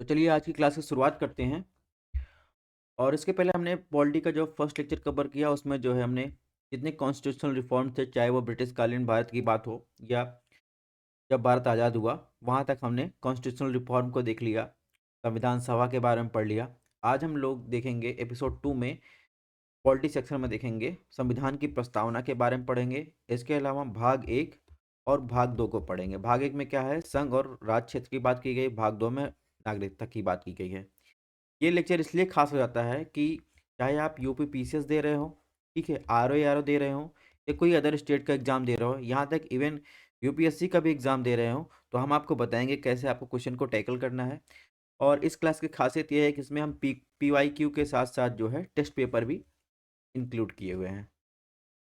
तो चलिए आज की क्लास की शुरुआत करते हैं। और इसके पहले हमने पॉलिटी का जो फर्स्ट लेक्चर कवर किया उसमें जो है हमने जितने कॉन्स्टिट्यूशनल रिफॉर्म थे, चाहे वो ब्रिटिश कालीन भारत की बात हो या जब भारत आज़ाद हुआ, वहाँ तक हमने कॉन्स्टिट्यूशनल रिफॉर्म को देख लिया, संविधान सभा के बारे में पढ़ लिया। आज हम लोग देखेंगे एपिसोड 2 में पॉलिटी सेक्शन में देखेंगे संविधान की प्रस्तावना के बारे में पढ़ेंगे। इसके अलावा भाग 1 और भाग 2 को पढ़ेंगे। भाग 1 में क्या है, संघ और राज्य क्षेत्र की बात की गई, भाग 2 में नागरिकता की बात की गई है। ये लेक्चर इसलिए खास हो जाता है कि चाहे आप यूपी पीसीएस दे रहे हो, ठीक है, आरओ दे रहे हो या कोई अदर स्टेट का एग्जाम दे रहे हो, यहाँ तक इवन यूपीएससी का भी एग्जाम दे रहे हो, तो हम आपको बताएंगे कैसे आपको क्वेश्चन को टैकल करना है। और इस क्लास की खासियत ये है कि इसमें हम पीवाईक्यू के साथ साथ जो है टेस्ट पेपर भी इंक्लूड किए हुए हैं।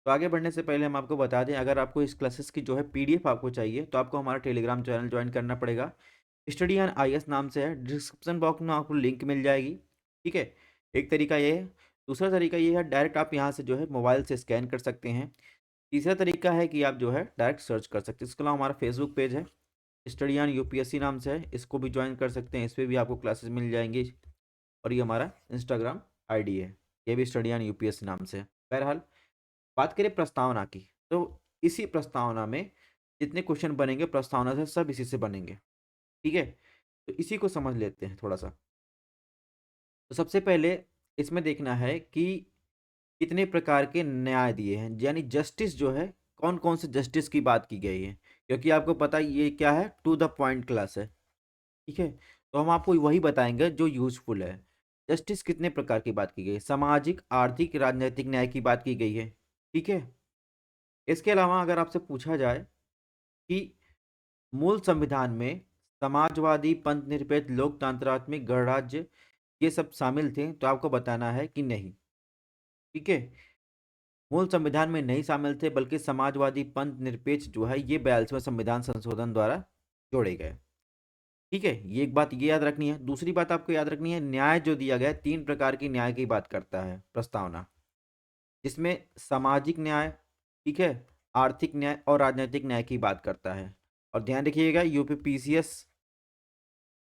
तो आगे बढ़ने से पहले हम आपको बता दें, अगर आपको इस क्लासेस की जो है पीडीएफ आपको चाहिए तो आपको हमारा टेलीग्राम चैनल ज्वाइन करना पड़ेगा। स्टडी ऑन आईएएस नाम से है, डिस्क्रिप्शन बॉक्स में आपको लिंक मिल जाएगी। ठीक है, एक तरीका ये है। दूसरा तरीका ये है, डायरेक्ट आप यहाँ से जो है मोबाइल से स्कैन कर सकते हैं। तीसरा तरीका है कि आप जो है डायरेक्ट सर्च कर सकते हैं। इसके अलावा हमारा फेसबुक पेज है, स्टडी ऑन यूपीएससी नाम से है, इसको भी ज्वाइन कर सकते हैं, इस पर भी आपको क्लासेस मिल जाएंगी। और ये हमारा इंस्टाग्राम आईडी है, ये भी स्टडी ऑन यूपीएससी नाम से है। बहरहाल बात करें प्रस्तावना की, तो इसी प्रस्तावना में जितने क्वेश्चन बनेंगे प्रस्तावना से सब इसी से बनेंगे। ठीक है, तो इसी को समझ लेते हैं थोड़ा सा। तो सबसे पहले इसमें देखना है कि कितने प्रकार के न्याय दिए हैं, यानी जस्टिस जो है कौन कौन से जस्टिस की बात की गई है, क्योंकि आपको पता है ये क्या है, टू द पॉइंट क्लास है। ठीक है, तो हम आपको वही बताएंगे जो यूजफुल है। जस्टिस कितने प्रकार की बात की गई है, सामाजिक, आर्थिक, राजनीतिक न्याय की बात की गई है। ठीक है, इसके अलावा अगर आपसे पूछा जाए कि मूल संविधान में समाजवादी, पंथ निरपेक्ष, लोकतंत्रात्मक, गणराज्य ये सब शामिल थे, तो आपको बताना है कि नहीं। ठीक है, मूल संविधान में नहीं शामिल थे, बल्कि समाजवादी, पंथ निरपेक्ष जो है ये 42वें संविधान संशोधन द्वारा जोड़े गए। ठीक है, ये एक बात ये याद रखनी है। दूसरी बात आपको याद रखनी है, न्याय जो दिया गया है 3 प्रकार की न्याय की बात करता है प्रस्तावना, जिसमें सामाजिक न्याय, ठीक है, आर्थिक न्याय और राजनीतिक न्याय की बात करता है। और ध्यान रखिएगा, यूपी पीसीएस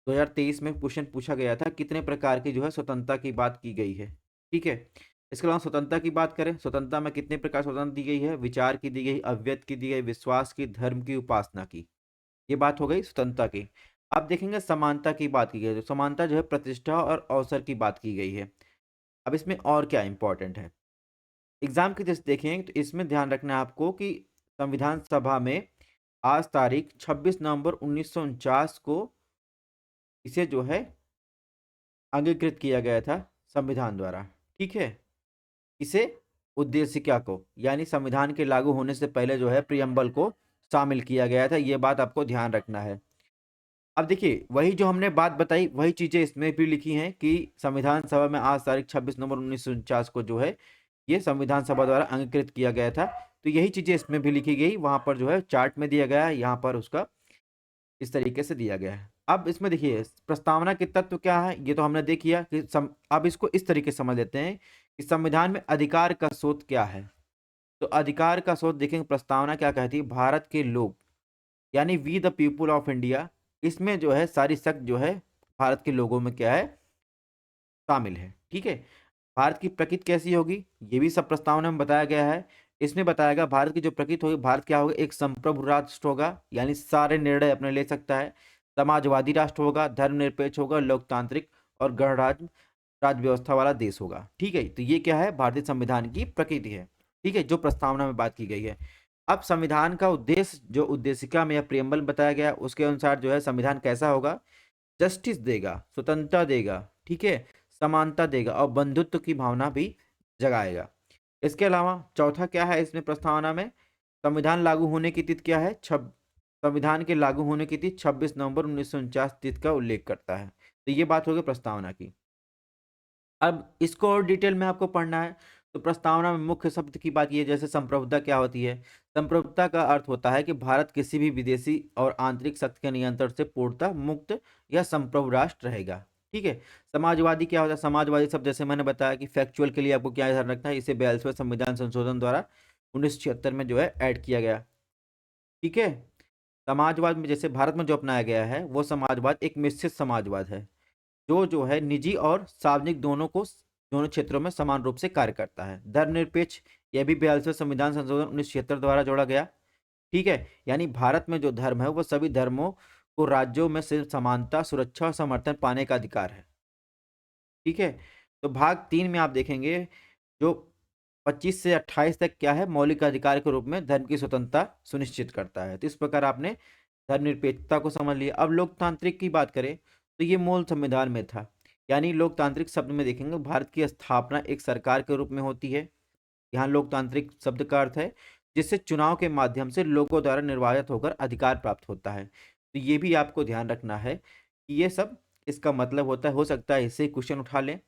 2023 में क्वेश्चन पूछा गया था कितने प्रकार की जो है स्वतंत्रता की बात की गई है। ठीक है, इसके अलावा स्वतंत्रता की बात करें, स्वतंत्रता में कितने प्रकार स्वतंत्रता दी गई है, विचार की दी गई, अव्यक्त की दी गई, विश्वास की, धर्म की, उपासना की। ये बात हो गई स्वतंत्रता की। अब देखेंगे समानता की बात की गई है, तो समानता जो है प्रतिष्ठा और अवसर की बात की गई है। अब इसमें और क्या इंपॉर्टेंट है, एग्जाम की दृष्टि देखें तो इसमें ध्यान रखना है आपको कि संविधान सभा में आज तारीख 26 नवंबर 1949 को इसे जो है अंगीकृत किया गया था संविधान द्वारा। ठीक है, इसे उद्देशिका को यानी संविधान के लागू होने से पहले जो है प्रियम्बल को शामिल किया गया था, ये बात आपको ध्यान रखना है। अब देखिए, वही जो हमने बात बताई वही चीजें इसमें भी लिखी हैं कि संविधान सभा में आज तारीख 26 नवंबर 1949 को जो है ये संविधान सभा द्वारा अंगीकृत किया गया था। तो यही चीजें इसमें भी लिखी गई, वहां पर जो है चार्ट में दिया गया है, यहाँ पर उसका इस तरीके से दिया गया है। अब इसमें देखिए प्रस्तावना के तत्व क्या है, ये तो हमने देख लिया कि अब इसको इस तरीके से समझ लेते हैं कि संविधान में अधिकार का स्रोत क्या है। तो अधिकार का स्रोत देखेंगे, प्रस्तावना क्या कहती है, भारत के लोग यानी we the people of India, इसमें जो है सारी शक्ति जो है भारत के लोगों में क्या है, शामिल है। ठीक है, भारत की प्रकृति कैसी होगी ये भी सब प्रस्तावना में बताया गया है। इसमें बताया गया भारत की जो प्रकृति होगी, भारत क्या होगा, एक संप्रभु राष्ट्र होगा, यानी सारे निर्णय अपने ले सकता है, समाजवादी राष्ट्र होगा, धर्मनिरपेक्ष होगा, लोकतांत्रिक और गणराज्य राज व्यवस्था वाला देश होगा। ठीक है, तो ये क्या है, भारतीय संविधान की प्रकृति है। ठीक है, जो प्रस्तावना में बात की गई है। अब संविधान का उद्देश्य जो उद्देशिका में या प्रियम्बल बताया गया उसके अनुसार जो है संविधान कैसा होगा, जस्टिस देगा, स्वतंत्रता देगा, ठीक है, समानता देगा और बंधुत्व की भावना भी जगाएगा। इसके अलावा चौथा क्या है इसमें प्रस्तावना में, संविधान लागू होने की तिथि क्या है, संविधान के लागू होने की तिथि 26 नवंबर 1949 तिथि का उल्लेख करता है। तो ये बात हो गई प्रस्तावना की। अब इसको और डिटेल में आपको पढ़ना है, तो प्रस्तावना में मुख्य शब्द की बात ये, जैसे संप्रभुता क्या होती है, संप्रभुता का अर्थ होता है कि भारत किसी भी विदेशी और आंतरिक शक्ति के नियंत्रण से पूर्णतः मुक्त या संप्रभु राष्ट्र रहेगा। ठीक है, समाजवादी क्या होता है, समाजवादी शब्द जैसे मैंने बताया कि फैक्चुअल के लिए आपको क्या ध्यान रखना है, इसे 42वें संविधान संशोधन द्वारा 1976 में जो है ऐड किया गया। ठीक है, समाजवाद में जैसे भारत में जो अपनाया गया है वो समाजवाद एक मिश्रित समाजवाद है, जो है निजी और सार्वजनिक दोनों क्षेत्रों में समान रूप से कार्य करता है। धर्मनिरपेक्ष, यह भी 42वें संविधान संशोधन 1976 द्वारा जोड़ा गया। ठीक है, यानी भारत में जो धर्म है वो सभी धर्मों को राज्यों में सिर्फ समानता, सुरक्षा और समर्थन पाने का अधिकार है। ठीक है, तो भाग 3 में आप देखेंगे जो 25 से 28 तक क्या है, मौलिक अधिकार के रूप में धर्म की स्वतंत्रता सुनिश्चित करता है। तो इस प्रकार आपने धर्मनिरपेक्षता को समझ लिया। अब लोकतांत्रिक की बात करें तो ये मूल संविधान में था। यानी लोकतांत्रिक शब्द में देखेंगे भारत की स्थापना एक सरकार के रूप में होती है। यहाँ लोकतांत्रिक शब्द का अर्थ है जिससे चुनाव के माध्यम से लोगों द्वारा निर्वाचित होकर अधिकार प्राप्त होता है। तो ये भी आपको ध्यान रखना है कि ये सब इसका मतलब होता है। हो सकता है इससे क्वेश्चन उठा लें।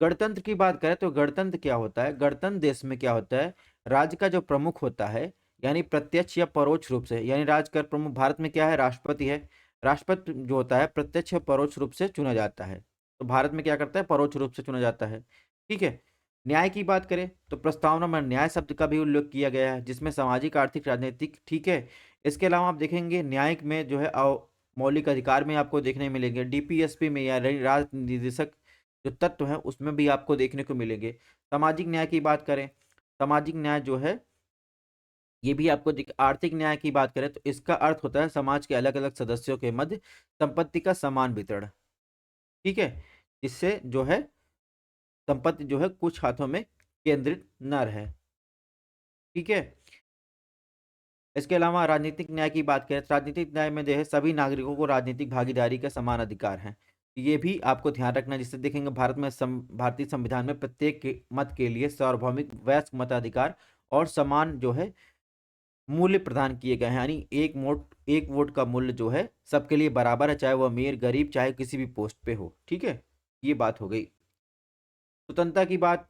गणतंत्र की बात करें तो गणतंत्र क्या होता है? गणतंत्र देश में क्या होता है, राज्य का जो प्रमुख होता है, यानी प्रत्यक्ष या परोक्ष रूप से, यानी राज्य का प्रमुख भारत में क्या है, राष्ट्रपति है। राष्ट्रपति जो होता है प्रत्यक्ष या परोक्ष रूप से चुना जाता है। तो भारत में क्या करता है, परोक्ष रूप से चुना जाता है। ठीक है, न्याय की बात करें तो प्रस्तावना में न्याय शब्द का भी उल्लेख किया गया है, जिसमें सामाजिक, आर्थिक, राजनीतिक। ठीक है, इसके अलावा आप देखेंगे न्यायिक में जो है मौलिक अधिकार में आपको देखने मिलेंगे, डीपीएसपी में या राज्य निदेशक जो तत्व हैं उसमें भी आपको देखने को मिलेंगे। सामाजिक न्याय की बात करें, सामाजिक न्याय जो है ये भी आपको आर्थिक न्याय की बात करें तो इसका अर्थ होता है समाज के अलग अलग सदस्यों के मध्य संपत्ति का समान वितरण। ठीक है, इससे जो है संपत्ति जो है कुछ हाथों में केंद्रित न रहे। ठीक है, इसके अलावा राजनीतिक न्याय की बात करें तो राजनीतिक न्याय में जो है सभी नागरिकों को राजनीतिक भागीदारी का समान अधिकार है। ये भी आपको ध्यान रखना, जिससे देखेंगे भारत में भारतीय संविधान में प्रत्येक के मत के लिए सार्वभौमिक वयस्क मताधिकार और समान जो है मूल्य प्रदान किए गए हैं। यानी एक वोट का मूल्य जो है सबके लिए बराबर है, चाहे वो अमीर गरीब चाहे किसी भी पोस्ट पे हो। ठीक है, ये बात हो गई। स्वतंत्रता की बात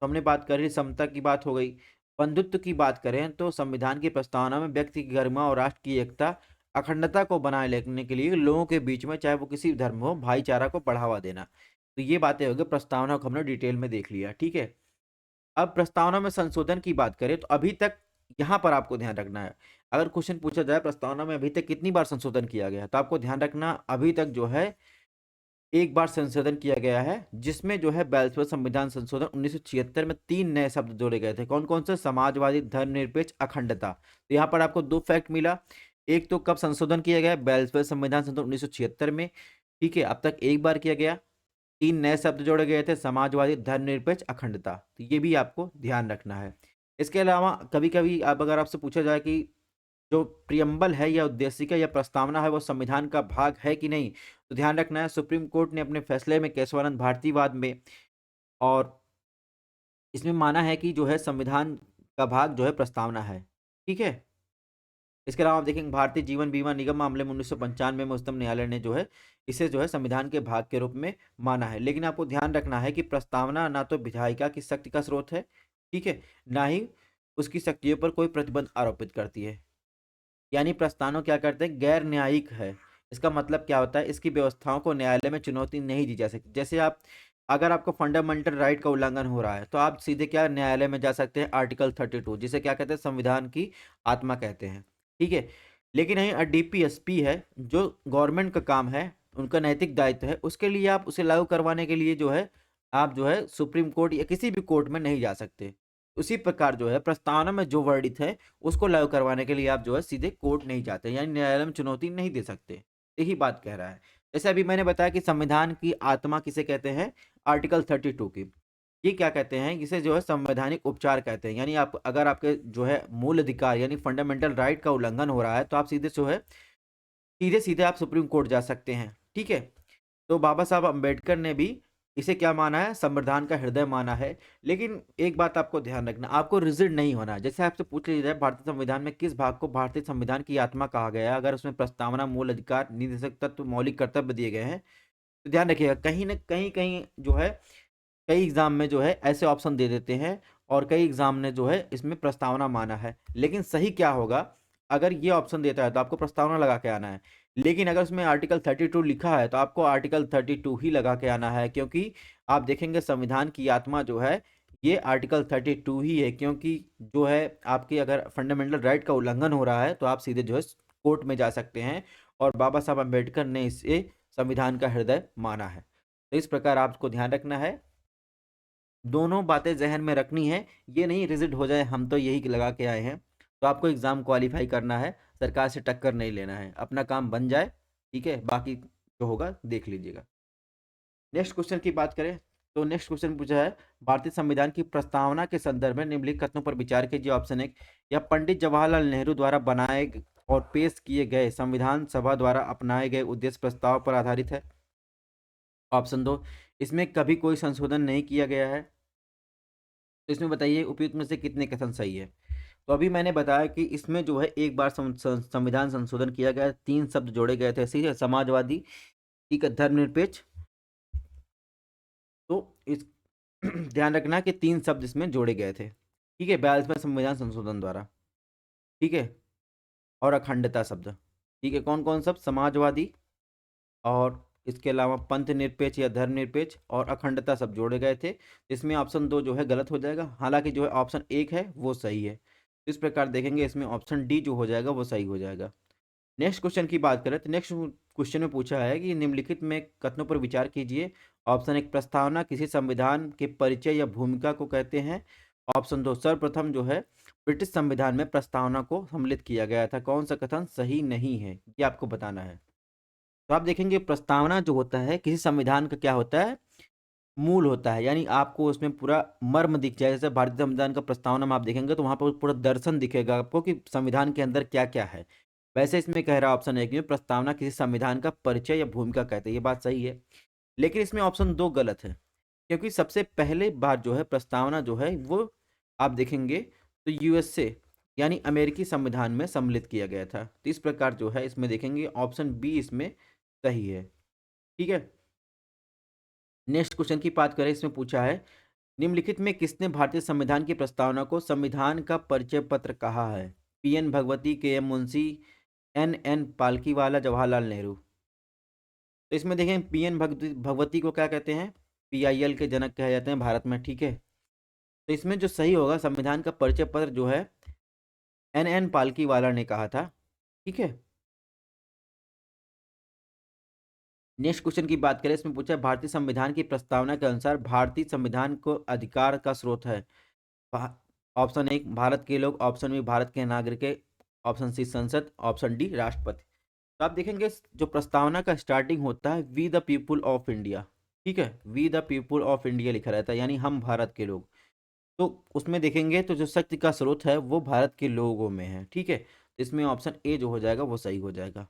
हमने बात करी, समता की बात हो गई। बंधुत्व की बात करें तो संविधान की प्रस्तावना में व्यक्ति की गरिमा और राष्ट्र की एकता, अखंडता को बनाए रखने के लिए लोगों के बीच में चाहे वो किसी धर्म हो भाईचारा को बढ़ावा देना। तो ये बातें हो गई, प्रस्तावना को हमने डिटेल में देख लिया। ठीक है, अब प्रस्तावना में संशोधन की बात करें तो अभी तक यहाँ पर आपको ध्यान रखना है, अगर क्वेश्चन पूछा जाए प्रस्तावना में अभी तक कितनी बार संशोधन किया गया है, तो आपको ध्यान रखना अभी तक जो है एक बार संशोधन किया गया है, जिसमें जो है 42वें संविधान संशोधन 1976 में 3 नए शब्द जोड़े गए थे। कौन कौन से? समाजवादी, धर्मनिरपेक्ष, अखंडता। तो यहाँ पर आपको 2 फैक्ट मिला। एक तो कब संशोधन किया गया, 42वें संविधान संशोधन 1976 में। ठीक है, अब तक एक बार किया गया। 3 नए शब्द जोड़े गए थे, समाजवादी, धर्मनिरपेक्ष, अखंडता। तो ये भी आपको ध्यान रखना है। इसके अलावा कभी कभी आप अगर आपसे पूछा जाए कि जो प्रियम्बल है या उद्देशिका या प्रस्तावना है वो संविधान का भाग है कि नहीं, तो ध्यान रखना है सुप्रीम कोर्ट ने अपने फैसले में केशवानंद भारतीवाद में और इसमें माना है कि जो है संविधान का भाग जो है प्रस्तावना है। ठीक है, इसके अलावा आप देखेंगे भारतीय जीवन बीमा निगम मामले में 1995 में उच्चतम न्यायालय ने जो है इसे जो है संविधान के भाग के रूप में माना है। लेकिन आपको ध्यान रखना है कि प्रस्तावना ना तो विधायिका की शक्ति का स्रोत है, ठीक है, ना ही उसकी शक्तियों पर कोई प्रतिबंध आरोपित करती है। यानी प्रस्तावना क्या करते हैं, गैर न्यायिक है। इसका मतलब क्या होता है, इसकी व्यवस्थाओं को न्यायालय में चुनौती नहीं दी जा सकती। जैसे आप अगर आपको फंडामेंटल राइट का उल्लंघन हो रहा है तो आप सीधे क्या न्यायालय में जा सकते हैं, आर्टिकल 32 जिसे क्या कहते हैं, संविधान की आत्मा कहते हैं। ठीक है, लेकिन नहीं डीपीएसपी है जो गवर्नमेंट का काम है, उनका नैतिक दायित्व है, उसके लिए आप उसे लागू करवाने के लिए जो है आप जो है सुप्रीम कोर्ट या किसी भी कोर्ट में नहीं जा सकते। उसी प्रकार जो है प्रस्तावना में जो वर्णित है उसको लागू करवाने के लिए आप जो है सीधे कोर्ट नहीं जाते, यानी न्यायालय में चुनौती नहीं दे सकते। यही बात कह रहा है। जैसे अभी मैंने बताया कि संविधान की आत्मा किसे कहते हैं, आर्टिकल 32 की। ये क्या कहते हैं, इसे जो है संवैधानिक उपचार कहते हैं। यानी आप अगर आपके जो है मूल अधिकार यानी फंडामेंटल राइट का उल्लंघन हो रहा है तो आप सीधे जो है सीधे सीधे आप सुप्रीम कोर्ट जा सकते हैं। ठीक है, तो बाबा साहब अम्बेडकर ने भी इसे क्या माना है, संविधान का हृदय माना है। लेकिन एक बात आपको ध्यान रखना, आपको रिजिड नहीं होना है। जैसे आपसे पूछ लिया जाए भारतीय संविधान में किस भाग को भारतीय संविधान की आत्मा कहा गया है, अगर उसमें प्रस्तावना, मूल अधिकार, निर्देशक तत्व, मौलिक कर्तव्य दिए गए हैं, तो ध्यान रखिएगा कहीं ना कहीं कहीं जो है कई एग्जाम में जो है ऐसे ऑप्शन दे देते हैं और कई एग्जाम ने जो है इसमें प्रस्तावना माना है। लेकिन सही क्या होगा, अगर ये ऑप्शन देता है तो आपको प्रस्तावना लगा के आना है। लेकिन अगर उसमें आर्टिकल 32 लिखा है तो आपको आर्टिकल 32 ही लगा के आना है, क्योंकि आप देखेंगे संविधान की आत्मा जो है ये आर्टिकल 32 ही है। क्योंकि जो है आपकी अगर फंडामेंटल राइट का उल्लंघन हो रहा है तो आप सीधे जो है कोर्ट में जा सकते हैं, और बाबा साहब अम्बेडकर ने इसे संविधान का हृदय माना है। तो इस प्रकार आपको ध्यान रखना है, दोनों बातें जहन में रखनी है, ये नहीं रिजिड हो जाए हम तो यही लगा के आए हैं। तो आपको एग्जाम क्वालिफाई करना है, सरकार से टक्कर नहीं लेना है, अपना काम बन जाए, ठीक है, बाकी जो होगा देख लीजिएगा। नेक्स्ट क्वेश्चन की बात करें तो नेक्स्ट क्वेश्चन पूछा है, भारतीय संविधान की प्रस्तावना के संदर्भ में निम्नलिखित कथनों पर विचार कीजिए। ऑप्शन एक, या पंडित जवाहरलाल नेहरू द्वारा बनाए और पेश किए गए संविधान सभा द्वारा अपनाए गए उद्देश्य प्रस्ताव पर आधारित है। ऑप्शन दो, इसमें कभी कोई संशोधन नहीं किया गया है। तो इसमें बताइए उपयुक्त में से कितने कथन सही है। तो अभी मैंने बताया कि इसमें जो है एक बार संविधान संशोधन किया गया, 3 शब्द जोड़े गए थे, ठीक है, समाजवादी, ठीक है, धर्मनिरपेक्ष। तो इस ध्यान रखना कि 3 शब्द इसमें जोड़े गए थे, ठीक है, 42वें संविधान संशोधन द्वारा, ठीक है, और अखंडता शब्द, ठीक है, कौन कौन शब्द, समाजवादी और इसके अलावा पंथ निरपेक्ष या धर्मनिरपेक्ष और अखंडता सब जोड़े गए थे। इसमें ऑप्शन 2 जो है गलत हो जाएगा, हालांकि जो है ऑप्शन 1 है वो सही है। इस प्रकार देखेंगे इसमें ऑप्शन डी जो हो जाएगा वो सही हो जाएगा। नेक्स्ट क्वेश्चन की बात करें तो नेक्स्ट क्वेश्चन में पूछा है कि निम्नलिखित में कथनों पर विचार कीजिए। ऑप्शन 1, प्रस्तावना किसी संविधान के परिचय या भूमिका को कहते हैं। ऑप्शन 2, सर्वप्रथम जो है ब्रिटिश संविधान में प्रस्तावना को सम्मिलित किया गया था। कौन सा कथन सही नहीं है ये आपको बताना है। तो आप देखेंगे प्रस्तावना जो होता है किसी संविधान का क्या होता है, मूल होता है, यानी आपको उसमें पूरा मर्म दिख जाए। जैसे भारतीय संविधान का प्रस्तावना में आप देखेंगे तो वहां पर पूरा दर्शन दिखेगा आपको कि संविधान के अंदर क्या क्या है। वैसे इसमें कह रहा ऑप्शन एक में प्रस्तावना किसी संविधान का परिचय या भूमिका कहते हैं, ये बात सही है। लेकिन इसमें ऑप्शन 2 गलत है, क्योंकि सबसे पहले बार जो है प्रस्तावना जो है वो आप देखेंगे तो यूएसए यानी अमेरिकी संविधान में सम्मिलित किया गया था। तो इस प्रकार जो है इसमें देखेंगे ऑप्शन बी इसमें सही है, ठीक है। नेक्स्ट क्वेश्चन की बात करें, इसमें पूछा है निम्नलिखित में किसने भारतीय संविधान की प्रस्तावना को संविधान का परिचय पत्र कहा है। P N Bhagwati, K M Munshi, N N Palkhivala, Jawaharlal Nehru. तो इसमें देखें पीएन भगवती को क्या कहते हैं, पीआईएल के जनक कहे जाते हैं भारत में, ठीक है। तो इसमें जो सही होगा संविधान का परिचय पत्र जो है एन एन पालकीवाला ने कहा था, ठीक है। नेक्स्ट क्वेश्चन की बात करें, इसमें पूछा है भारतीय संविधान की प्रस्तावना के अनुसार भारतीय संविधान को अधिकार का स्रोत है। ऑप्शन 1, भारत के लोग। ऑप्शन बी, भारत के नागरिक। ऑप्शन सी, संसद। ऑप्शन डी, राष्ट्रपति। तो आप देखेंगे जो प्रस्तावना का स्टार्टिंग होता है we the people of India, ठीक है, we the people of India लिखा रहता है, यानी हम भारत के लोग। तो उसमें देखेंगे तो जो शक्ति का स्रोत है वो भारत के लोगों में है, ठीक है। इसमें ऑप्शन ए जो हो जाएगा वो सही हो जाएगा।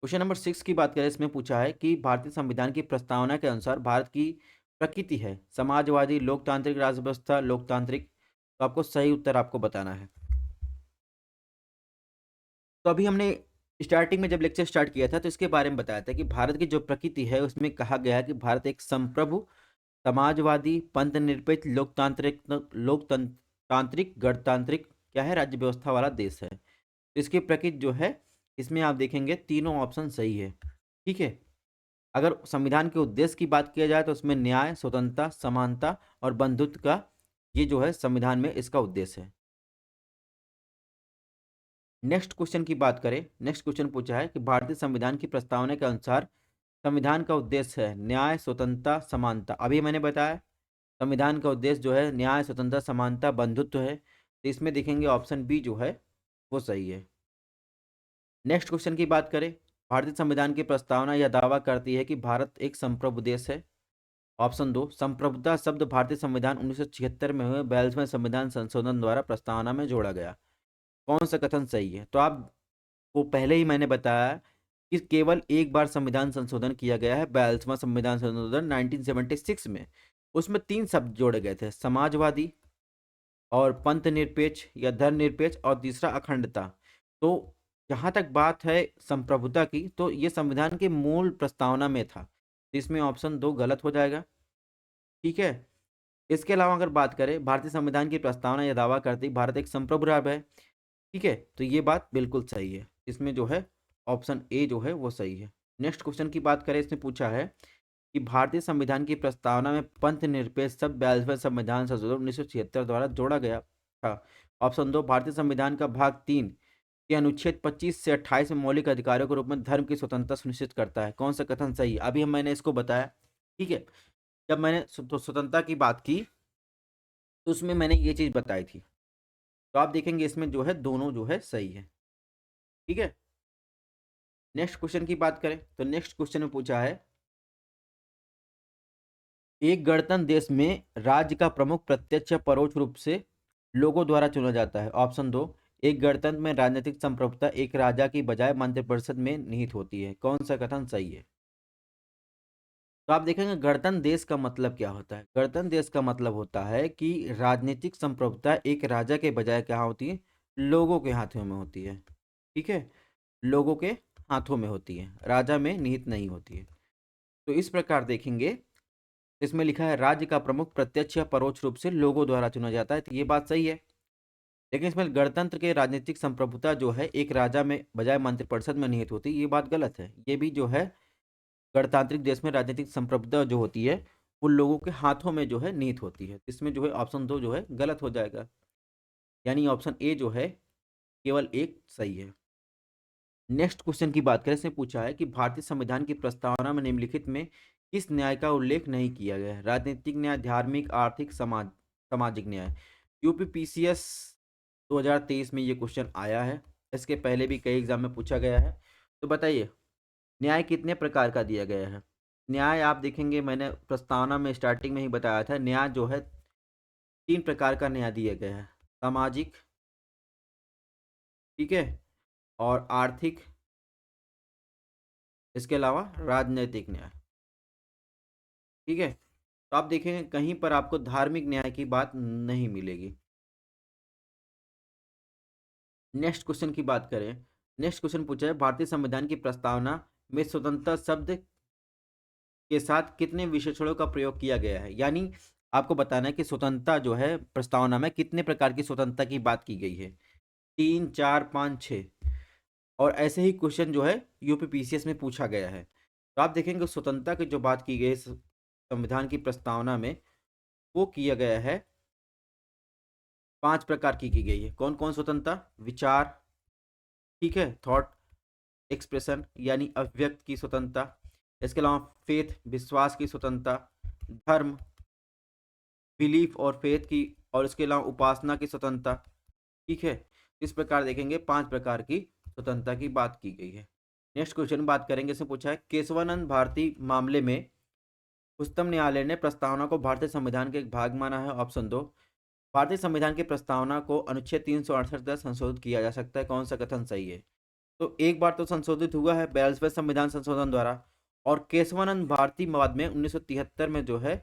क्वेश्चन नंबर 6 की बात करें, इसमें पूछा है कि भारतीय संविधान की प्रस्तावना के अनुसार भारत की प्रकृति है समाजवादी, लोकतांत्रिक राज्य व्यवस्था, लोकतांत्रिक। तो आपको सही उत्तर आपको बताना है। तो अभी हमने स्टार्टिंग में जब लेक्चर स्टार्ट किया था तो इसके बारे में बताया था कि भारत की जो प्रकृति है उसमें कहा गया है कि भारत एक संप्रभु, समाजवादी, पंथ निरपेक्ष, लोकतांत्रिक, गणतांत्रिक क्या है, राज्य व्यवस्था वाला देश है। तो इसकी प्रकृति जो है इसमें आप देखेंगे तीनों ऑप्शन सही है, ठीक है। अगर संविधान के उद्देश्य की बात किया जाए तो उसमें न्याय, स्वतंत्रता, समानता और बंधुत्व का ये जो है संविधान में इसका उद्देश्य है। नेक्स्ट क्वेश्चन की बात करें, नेक्स्ट क्वेश्चन पूछा है कि भारतीय संविधान की प्रस्तावना के अनुसार संविधान का उद्देश्य है न्याय, स्वतंत्रता, समानता। अभी मैंने बताया संविधान का उद्देश्य जो है न्याय, स्वतंत्रता, समानता, बंधुत्व है। तो इसमें देखेंगे ऑप्शन बी जो है वो सही है। नेक्स्ट क्वेश्चन की बात करें, भारतीय संविधान की प्रस्तावना यह दावा करती है कि भारत एक संप्रभु देश है। ऑप्शन 2, संप्रभुता शब्द भारतीय संविधान 1976 में हुए 42वें संविधान संशोधन द्वारा प्रस्तावना में जोड़ा गया। कौन सा कथन सही है। तो आपको पहले ही मैंने बताया कि केवल एक बार संविधान संशोधन किया गया है, 42वां संविधान संशोधन 1976 में। उसमें 3 शब्द जोड़े गए थे, समाजवादी और पंथ निरपेक्ष या धर्मनिरपेक्ष और तीसरा अखंडता। तो जहाँ तक बात है संप्रभुता की तो ये संविधान के मूल प्रस्तावना में था। तो इसमें ऑप्शन 2 गलत हो जाएगा, ठीक है। इसके अलावा अगर बात करें भारतीय संविधान की प्रस्तावना यह दावा करती भारत एक संप्रभु राज्य है, ठीक है। तो ये बात बिल्कुल सही है, इसमें जो है ऑप्शन ए जो है वो सही है। नेक्स्ट क्वेश्चन की बात करें, इसमें पूछा है कि भारतीय संविधान की प्रस्तावना में पंथ निरपेक्ष शब्द 42वें संविधान संशोधन 1976 द्वारा जोड़ा गया था। ऑप्शन 2, भारतीय संविधान का भाग 3 कि अनुच्छेद 25 से 28 में मौलिक अधिकारों के रूप में धर्म की स्वतंत्रता सुनिश्चित करता है। कौन सा कथन सही है? अभी मैंने इसको बताया, ठीक है। जब मैंने स्वतंत्रता की बात की तो उसमें मैंने ये चीज बताई थी। तो आप देखेंगे इसमें जो है दोनों जो है सही है, ठीक है। नेक्स्ट क्वेश्चन की बात करें तो नेक्स्ट क्वेश्चन में पूछा है, एक गणतंत्र देश में राज्य का प्रमुख प्रत्यक्ष या परोक्ष रूप से लोगों द्वारा चुना जाता है। ऑप्शन 2, एक गणतंत्र में राजनीतिक संप्रभुता एक राजा की बजाय मंत्रिपरिषद में निहित होती है। कौन सा कथन सही है? तो आप देखेंगे गणतंत्र देश का मतलब क्या होता है। गणतंत्र देश का मतलब होता है कि राजनीतिक संप्रभुता एक राजा के बजाय क्या होती है, लोगों के हाथों में होती है, ठीक है। लोगों के हाथों में होती है, राजा में निहित नहीं होती है। तो इस प्रकार देखेंगे इसमें लिखा है राज्य का प्रमुख प्रत्यक्ष या परोक्ष रूप से लोगों द्वारा चुना जाता है, तो ये बात सही है। लेकिन इसमें गणतंत्र के राजनीतिक संप्रभुता जो है एक राजा में बजाय मंत्रिपरिषद में निहित होती है, ये बात गलत है। ये भी जो है गणतांत्रिक देश में राजनीतिक संप्रभुता जो होती है वो लोगों के हाथों में जो है निहित होती है। इसमें जो है ऑप्शन 2 जो है गलत हो जाएगा, यानी ऑप्शन ए जो है केवल एक सही है। नेक्स्ट क्वेश्चन की बात करें, इसमें पूछा है कि भारतीय संविधान की प्रस्तावना में निम्नलिखित में किस न्याय का उल्लेख नहीं किया गया है? राजनीतिक न्याय, धार्मिक, आर्थिक, सामाजिक न्याय। यूपीपीसीएस 2023 में ये क्वेश्चन आया है, इसके पहले भी कई एग्जाम में पूछा गया है। तो बताइए न्याय कितने प्रकार का दिया गया है? न्याय आप देखेंगे मैंने प्रस्तावना में स्टार्टिंग में ही बताया था, न्याय जो है 3 प्रकार का न्याय दिया गया है, सामाजिक, ठीक है, और आर्थिक, इसके अलावा राजनीतिक न्याय, ठीक है। तो आप देखेंगे कहीं पर आपको धार्मिक न्याय की बात नहीं मिलेगी। नेक्स्ट क्वेश्चन की बात करें, नेक्स्ट क्वेश्चन पूछा है भारतीय संविधान की प्रस्तावना में स्वतंत्रता शब्द के साथ कितने विशेषणों का प्रयोग किया गया है? यानी आपको बताना है कि स्वतंत्रता जो है प्रस्तावना में कितने प्रकार की स्वतंत्रता की बात की गई है, 3, 4, 5, 6। और ऐसे ही क्वेश्चन जो है यूपीपीसीएस में पूछा गया है। तो आप देखेंगे स्वतंत्रता की जो बात की गई है संविधान की प्रस्तावना में, वो किया गया है 5 प्रकार की गई है। कौन कौन स्वतंत्रता? विचार, ठीक है, थॉट एक्सप्रेशन यानी अभिव्यक्त की स्वतंत्रता, इसके अलावा फेथ विश्वास की स्वतंत्रता, धर्म बिलीफ और फेथ की, और इसके अलावा उपासना की स्वतंत्रता, ठीक है। इस प्रकार देखेंगे 5 प्रकार की स्वतंत्रता की बात की गई है। नेक्स्ट क्वेश्चन बात करेंगे, इसमें पूछा है केशवानंद भारती मामले में उच्चतम न्यायालय ने प्रस्तावना को भारतीय संविधान का एक भाग माना है। ऑप्शन 2, भारतीय संविधान की प्रस्तावना को अनुच्छेद 368 तक संशोधित किया जा सकता है। कौन सा कथन सही है? तो एक बार तो संशोधित हुआ है 42वें संविधान संशोधन द्वारा, और केशवानंद भारती बाद में 1973 में जो है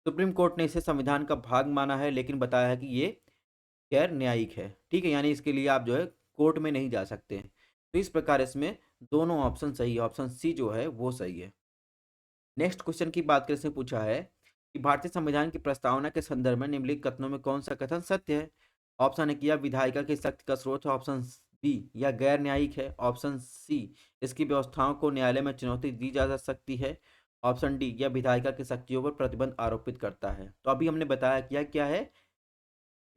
सुप्रीम कोर्ट ने इसे संविधान का भाग माना है, लेकिन बताया है कि ये गैर न्यायिक है, ठीक है, यानी इसके लिए आप जो है कोर्ट में नहीं जा सकते हैं। तो इस प्रकार इसमें दोनों ऑप्शन सही है, ऑप्शन सी जो है वो सही है। नेक्स्ट क्वेश्चन की बात करें, इसमें पूछा है कि भारतीय संविधान की प्रस्तावना के संदर्भ में निम्नलिखित कथनों में कौन सा कथन सत्य है? ऑप्शन ए या विधायिका की शक्ति का स्रोत है, ऑप्शन बी या गैर न्यायिक है, ऑप्शन सी इसकी व्यवस्थाओं को न्यायालय में चुनौती दी जा सकती है, ऑप्शन डी या विधायिका की शक्तियों पर प्रतिबंध आरोपित करता है। तो अभी हमने बताया क्या क्या है,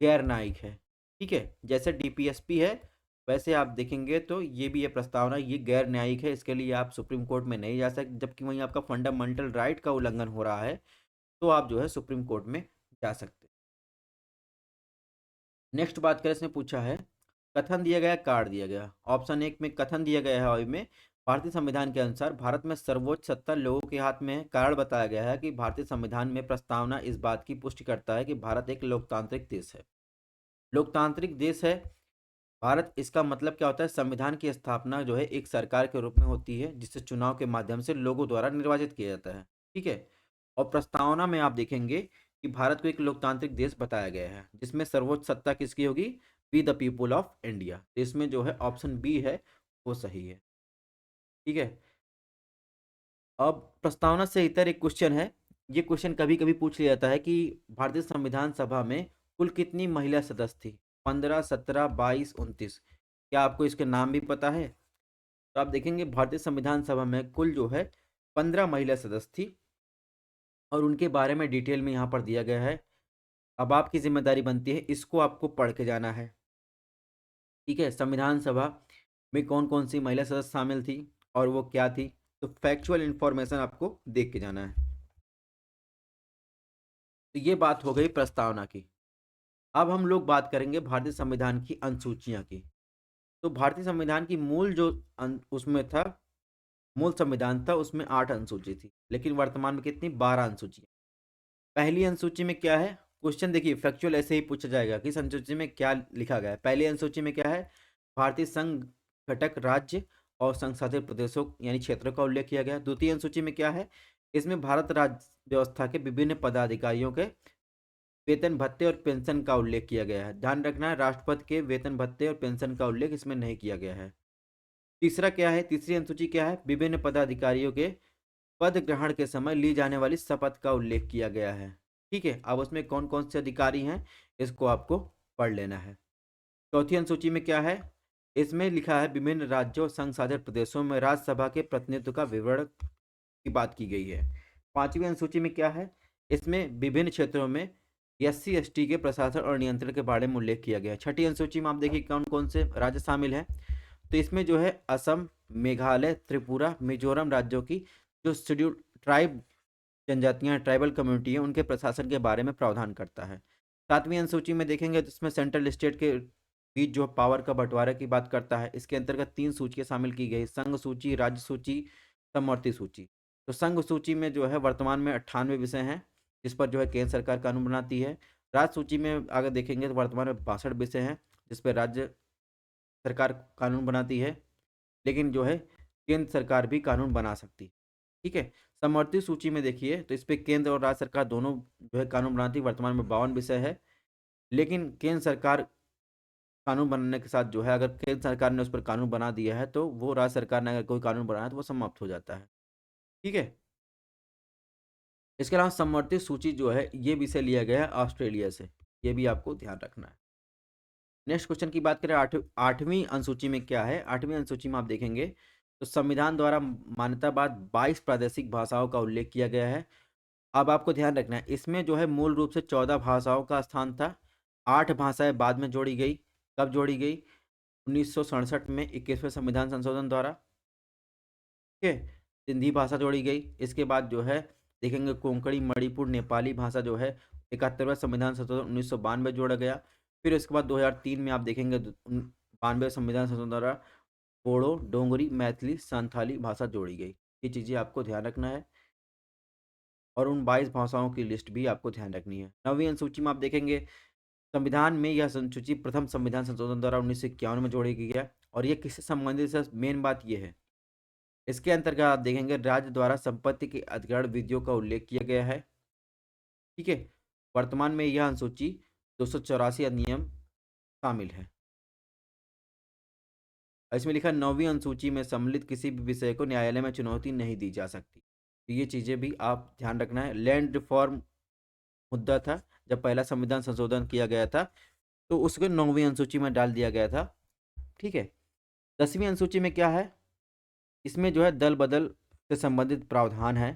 गैर न्यायिक है, ठीक है। जैसे डीपीएसपी है वैसे आप देखेंगे तो ये भी है प्रस्तावना, ये गैर न्यायिक है, इसके लिए आप सुप्रीम कोर्ट में नहीं जा सकते, जबकि वहीं आपका फंडामेंटल राइट का उल्लंघन हो रहा है तो आप जो है सुप्रीम कोर्ट में जा सकते हैं। नेक्स्ट बात करें, इसमें पूछा है कथन दिया गया कार्ड दिया गया। ऑप्शन 1 में कथन दिया गया है, और में भारतीय संविधान के अनुसार भारत में सर्वोच्च सत्ता लोगों के हाथ में है। कारण बताया गया है कि भारतीय संविधान में प्रस्तावना इस बात की पुष्टि करता है कि भारत एक लोकतांत्रिक देश है। लोकतांत्रिक देश है भारत, इसका मतलब क्या होता है, संविधान की स्थापना जो है एक सरकार के रूप में होती है जिसे चुनाव के माध्यम से लोगों द्वारा निर्वाचित किया जाता है, ठीक है। और प्रस्तावना में आप देखेंगे कि भारत को एक लोकतांत्रिक देश बताया गया है जिसमें सर्वोच्च सत्ता किसकी होगी, we the people of India. इसमें जो है ऑप्शन बी है वो सही है, ठीक है। अब प्रस्तावना से इतर एक क्वेश्चन है, ये क्वेश्चन कभी कभी पूछ लिया जाता है कि भारतीय संविधान सभा में कुल कितनी महिला सदस्य थी, 15, 17, 22, 29। क्या आपको इसके नाम भी पता है? तो आप देखेंगे भारतीय संविधान सभा में कुल जो है 15 महिला सदस्य थी, और उनके बारे में डिटेल में यहाँ पर दिया गया है। अब आपकी जिम्मेदारी बनती है इसको आपको पढ़ के जाना है, ठीक है, संविधान सभा में कौन कौन सी महिला सदस्य शामिल थी और वो क्या थी, तो फैक्चुअल इंफॉर्मेशन आपको देख के जाना है। तो ये बात हो गई प्रस्तावना की। अब हम लोग बात करेंगे भारतीय संविधान की अनुसूचियां की। तो भारतीय संविधान की मूल जो उसमें था, मूल संविधान था, उसमें 8 अनुसूची थी, लेकिन वर्तमान में कितनी, 12 अनुसूची। पहली अनुसूची में क्या है, क्वेश्चन देखिए फैक्चुअल ऐसे ही पूछा जाएगा कि इस अनुसूची में क्या लिखा गया है। पहली अनुसूची में क्या है, भारतीय संघ घटक राज्य और संघ शासित प्रदेशों यानी क्षेत्रों का उल्लेख किया गया। द्वितीय अनुसूची में क्या है, इसमें भारत राज्य व्यवस्था के विभिन्न पदाधिकारियों के वेतन भत्ते और पेंशन का उल्लेख किया गया है। ध्यान रखना है, राष्ट्रपति के वेतन भत्ते और पेंशन का उल्लेख इसमें नहीं किया गया है। तीसरा क्या है, तीसरी अनुसूची क्या है, विभिन्न पदाधिकारियों के पद ग्रहण के समय ली जाने वाली शपथ का उल्लेख किया गया है। ठीक है, अब उसमें कौन कौन से अधिकारी हैं, इसको आपको पढ़ लेना है। चौथी अनुसूची में क्या है, इसमें लिखा है विभिन्न राज्यों और संघ शासित प्रदेशों में राज्यसभा के प्रतिनिधित्व का विवरण की बात की गई है। पांचवी अनुसूची में क्या है, इसमें विभिन्न क्षेत्रों में SC ST के प्रशासन और नियंत्रण के बारे में उल्लेख किया गया है। छठी अनुसूची में आप देखिए कौन कौन से राज्य शामिल हैं, तो इसमें जो है असम, मेघालय, त्रिपुरा, मिजोरम राज्यों की जो शेड्यूल ट्राइब जनजातियां, ट्राइबल कम्युनिटी है, उनके प्रशासन के बारे में प्रावधान करता है। सातवीं अनुसूची में देखेंगे तो इसमें सेंट्रल स्टेट के बीच जो पावर का बंटवारा की बात करता है। इसके अंतर्गत 3 सूचियां शामिल की गई, संघ सूची, राज्य सूची, समवर्ती सूची। तो संघ सूची में जो है वर्तमान में 98 विषय हैं जिस पर जो है केंद्र सरकार कानून बनाती है। राज्य सूची में अगर देखेंगे तो वर्तमान में 62 विषय हैं जिस पर राज्य सरकार कानून बनाती है, लेकिन जो है केंद्र सरकार भी कानून बना सकती है। ठीक है, समवर्ती सूची में देखिए तो इस पे केंद्र और राज्य सरकार दोनों जो है कानून बनाती है। वर्तमान में 52 विषय है, लेकिन केंद्र सरकार कानून बनाने के साथ जो है, अगर केंद्र सरकार ने उस पर कानून बना दिया है तो वो राज्य सरकार ने अगर कोई कानून बनाया तो वो समाप्त हो जाता है। ठीक है, इसके अलावा समवर्ती सूची जो है ये विषय लिया गया है ऑस्ट्रेलिया से, ये भी आपको ध्यान रखना है। नेक्स्ट क्वेश्चन की बात करें, आठवीं अनुसूची में क्या है। आठवीं अनुसूची में आप देखेंगे तो संविधान द्वारा मान्यता बाद 22 प्रादेशिक भाषाओं का उल्लेख किया गया है। अब आपको ध्यान रखना है, इसमें जो है मूल रूप से 14 भाषाओं का स्थान था। 8 भाषाएं बाद में जोड़ी गई। कब जोड़ी गई, 1967 में 21वें संविधान संशोधन द्वारा। ठीक है, सिंधी भाषा जोड़ी गई। इसके बाद जो है देखेंगे कोंकणी, मणिपुर, नेपाली भाषा जो है 71वें संविधान संशोधन 1992 जोड़ा गया। फिर इसके बाद 2003 में आप देखेंगे 92 संविधान संशोधन द्वारा बोडो, डोंगरी, मैथिली, संथाली भाषा जोड़ी गई। ये चीज़ें आपको ध्यान रखना है और उन 22 भाषाओं की लिस्ट भी आपको ध्यान रखनी है। 9वीं अनुसूची में आप देखेंगे संविधान में यह अनुसूची प्रथम संविधान संशोधन द्वारा 1951 में जोड़ी गई है। और ये किससे संबंधित है, मेन बात ये है, इसके अंतर्गत आप देखेंगे राज्य द्वारा संपत्ति के अधिग्रहण विधियों का उल्लेख किया गया है। ठीक है, वर्तमान में यह अनुसूची 284 अधिनियम शामिल है। इसमें लिखा 9वीं अनुसूची में सम्मिलित किसी भी विषय को न्यायालय में चुनौती नहीं दी जा सकती। तो ये चीज़ें भी आप ध्यान रखना है। लैंड रिफॉर्म मुद्दा था, जब पहला संविधान संशोधन किया गया था तो उसको 9वीं अनुसूची में डाल दिया गया था। ठीक है, 10वीं अनुसूची में क्या है, इसमें जो है दल बदल से संबंधित प्रावधान है।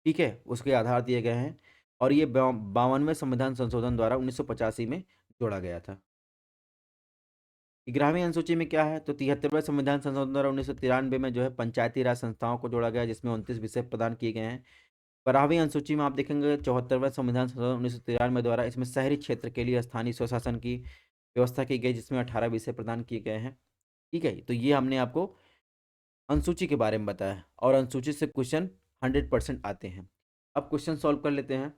ठीक है, उसके आधार दिए गए हैं और ये 52वें संविधान संशोधन द्वारा 1985 में जोड़ा गया था। 11वीं अनुसूची में क्या है, तो 73वें संविधान संशोधन द्वारा 1993 में जो है पंचायती राज संस्थाओं को जोड़ा गया जिसमें 29 विषय प्रदान किए गए हैं। 12वीं अनुसूची में आप देखेंगे 74वें संविधान संशोधन 1993 द्वारा इसमें शहरी क्षेत्र के लिए स्थानीय स्वशासन की व्यवस्था की गई जिसमें 18 विषय प्रदान किए गए हैं। ठीक है, तो ये हमने आपको अनुसूची के बारे में बताया और अनुसूची से क्वेश्चन 100% आते हैं। अब क्वेश्चन सॉल्व कर लेते हैं।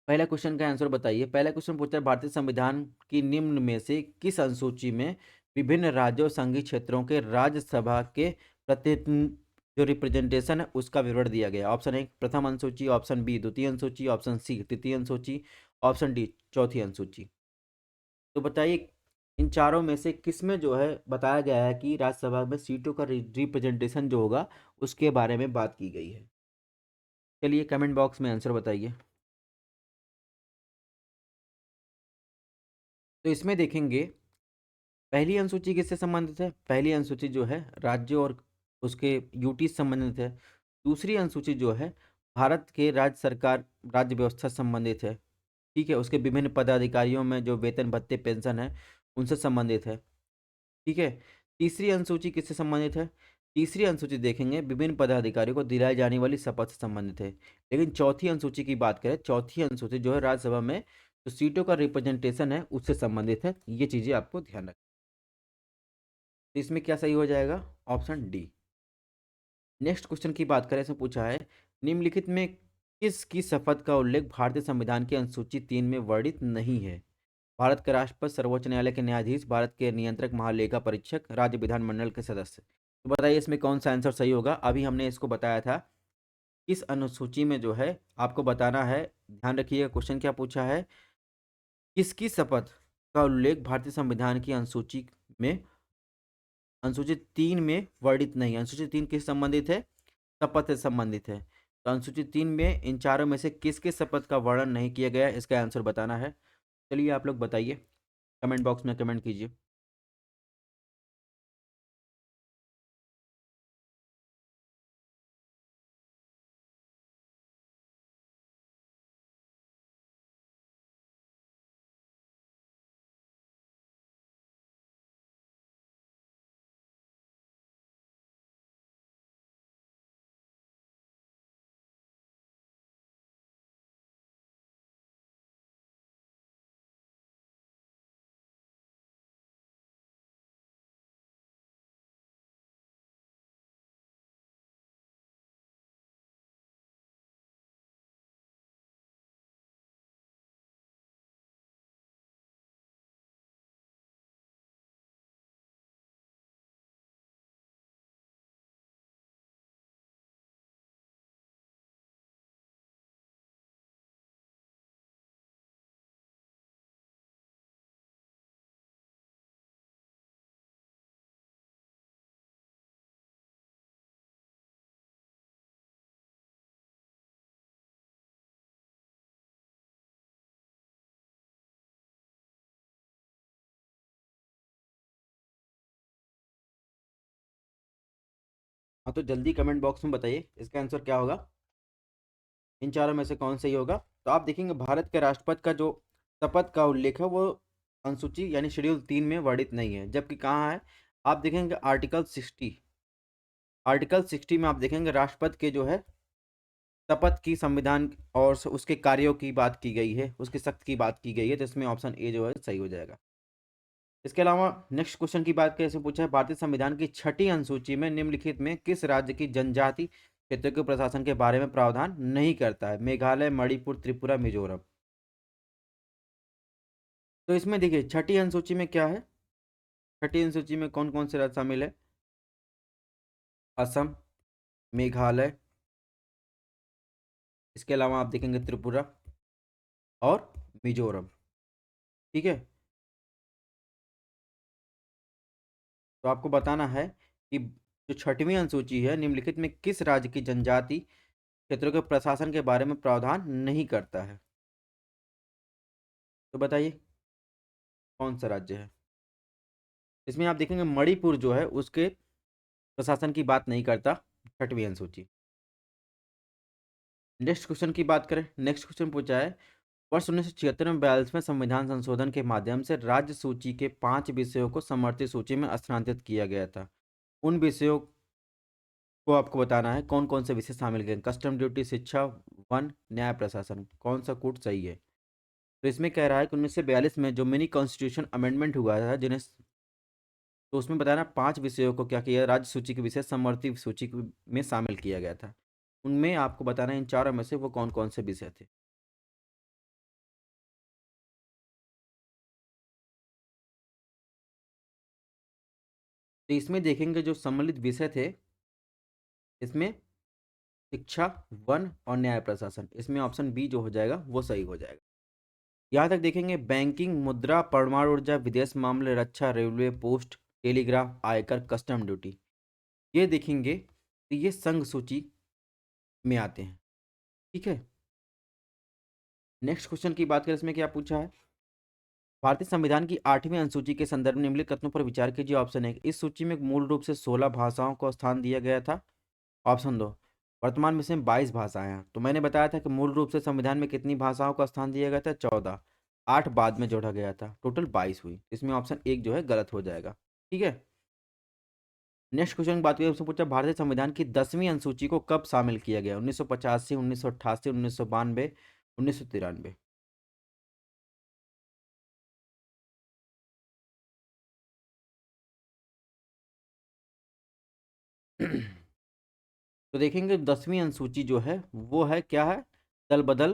पहला क्वेश्चन का आंसर बताइए। पहला क्वेश्चन पूछता है भारतीय संविधान की निम्न में से किस अनुसूची में विभिन्न राज्यों और संघीय क्षेत्रों के राज्यसभा के प्रतिनिधि जो रिप्रेजेंटेशन है उसका विवरण दिया गया। ऑप्शन ए प्रथम अनुसूची, ऑप्शन बी द्वितीय अनुसूची, ऑप्शन सी तृतीय अनुसूची, ऑप्शन डी चौथी अनुसूची। तो बताइए इन चारों में से किस में जो है बताया गया है कि राज्यसभा में सीटों का रिप्रेजेंटेशन जो होगा उसके बारे में बात की गई है। चलिए कमेंट बॉक्स में आंसर बताइए। तो इसमें देखेंगे पहली अनुसूची किससे संबंधित है, पहली अनुसूची जो है राज्य और उसके यूटी से संबंधित है। दूसरी अनुसूची जो है भारत के राज्य सरकार राज्य व्यवस्था से संबंधित है। ठीक है, उसके विभिन्न पदाधिकारियों में जो वेतन भत्ते पेंशन है उनसे संबंधित है। ठीक है। तीसरी अनुसूची किससे संबंधित है? तीसरी अनुसूची देखेंगे विभिन्न पदाधिकारियों को दिलाई जाने वाली शपथ से संबंधित है। लेकिन चौथी अनुसूची की बात करें, चौथी अनुसूची जो है राज्यसभा में जो सीटों का रिप्रेजेंटेशन है उससे संबंधित है। ये चीजें आपको ध्यान रखना। तो इसमें क्या सही हो जाएगा? Option D. नेक्स्ट क्वेश्चन की बात करें, इसमें पूछा है निम्नलिखित में किसकी शपथ का उल्लेख भारतीय संविधान की अनुसूची 3 में वर्णित नहीं है? भारत के राष्ट्रपति, सर्वोच्च न्यायालय के न्यायाधीश, भारत के नियंत्रक, महालेखा परीक्षक, राज्य विधानमंडल के सदस्य। तो बताइए इसमें कौन सा आंसर सही होगा? अभी हमने इसको बताया था इस अनुसूची में जो है आपको बताना है। ध्यान रखिएगा क्वेश्चन क्या पूछा है, किसकी शपथ का उल्लेख भारतीय संविधान की अनुसूची में अनुसूची 3 में वर्णित नहीं है? अनुसूची 3 किस संबंधित है? शपथ से संबंधित है। तो अनुसूची 3 में इन चारों में से किसके शपथ का वर्णन नहीं किया गया है, इसका आंसर बताना है। चलिए आप लोग बताइए, कमेंट बॉक्स में कमेंट कीजिए। हाँ तो जल्दी कमेंट बॉक्स में बताइए इसका आंसर क्या होगा, इन चारों में से कौन सही होगा। तो आप देखेंगे भारत के राष्ट्रपति का जो शपथ का उल्लेख है वो अनुसूची यानी शेड्यूल 3 में वर्णित नहीं है, जबकि कहाँ है? आप देखेंगे आर्टिकल 60, आर्टिकल 60 में आप देखेंगे राष्ट्रपति के जो है शपथ की संविधान और उसके कार्यों की बात की गई है, उसके सख्त की बात की गई है। तो इसमें ऑप्शन ए जो है सही हो जाएगा। इसके अलावा नेक्स्ट क्वेश्चन की बात कैसे पूछा है, भारतीय संविधान की छठी अनुसूची में निम्नलिखित में किस राज्य की जनजाति क्षेत्रों के प्रशासन के बारे में प्रावधान नहीं करता है? मेघालय, मणिपुर, त्रिपुरा, मिजोरम। तो इसमें देखिए छठी अनुसूची में क्या है, छठी अनुसूची में कौन कौन से राज्य शामिल है? असम, मेघालय, इसके अलावा आप देखेंगे त्रिपुरा और मिजोरम। ठीक है। तो आपको बताना है कि जो छठवीं अनुसूची है निम्नलिखित में किस राज्य की जनजाति क्षेत्रों के प्रशासन के बारे में प्रावधान नहीं करता है? तो बताइए कौन सा राज्य है? इसमें आप देखेंगे मणिपुर जो है उसके प्रशासन की बात नहीं करता, छठवीं अनुसूची। नेक्स्ट क्वेश्चन की बात करें, नेक्स्ट क्वेश्चन पूछा है वर्ष 1976 में 42वें संविधान संशोधन के माध्यम से राज्य सूची के 5 विषयों को समर्थित सूची में स्थानांतरित किया गया था। उन विषयों को आपको बताना है कौन कौन से विषय शामिल गए? कस्टम ड्यूटी, शिक्षा, वन, न्याय प्रशासन। कौन सा कूट सही है? तो इसमें कह रहा है कि 1942 में जो मिनी कॉन्स्टिट्यूशन अमेंडमेंट हुआ था जिन्हें, तो उसमें बताना 5 विषयों को क्या किया, राज्य सूची के विषय समवर्ती सूची में शामिल किया गया था। उनमें आपको बताना है इन चारों में से वो कौन कौन से विषय थे। तो इसमें देखेंगे जो सम्मिलित विषय थे, इसमें शिक्षा, वन और न्याय प्रशासन। इसमें ऑप्शन बी जो हो जाएगा वो सही हो जाएगा। यहाँ तक देखेंगे बैंकिंग, मुद्रा, परमाणु ऊर्जा, विदेश मामले, रक्षा, रेलवे, पोस्ट, टेलीग्राफ, आयकर, कस्टम ड्यूटी। ये देखेंगे तो ये संघ सूची में आते हैं। ठीक है। नेक्स्ट क्वेश्चन की बात करें, इसमें क्या पूछा है, भारतीय संविधान की 8वीं अनुसूची के संदर्भ में निम्नलिखित कथनों पर विचार कीजिए। ऑप्शन ए, इस सूची में मूल रूप से 16 भाषाओं को स्थान दिया गया था। ऑप्शन दो, वर्तमान में से 22 भाषाएं हैं। तो मैंने बताया था कि मूल रूप से संविधान में कितनी भाषाओं का स्थान दिया गया था? 14। 8 बाद में जोड़ा गया था, टोटल 22 हुई। इसमें ऑप्शन 1 जो है गलत हो जाएगा। ठीक है। नेक्स्ट क्वेश्चन की बात करें, उसने पूछा भारतीय संविधान की 10वीं अनुसूची को कब शामिल किया गया? 1985, 1988, 1992, 1993। तो देखेंगे 10वीं अनुसूची जो है वो है क्या है, दल बदल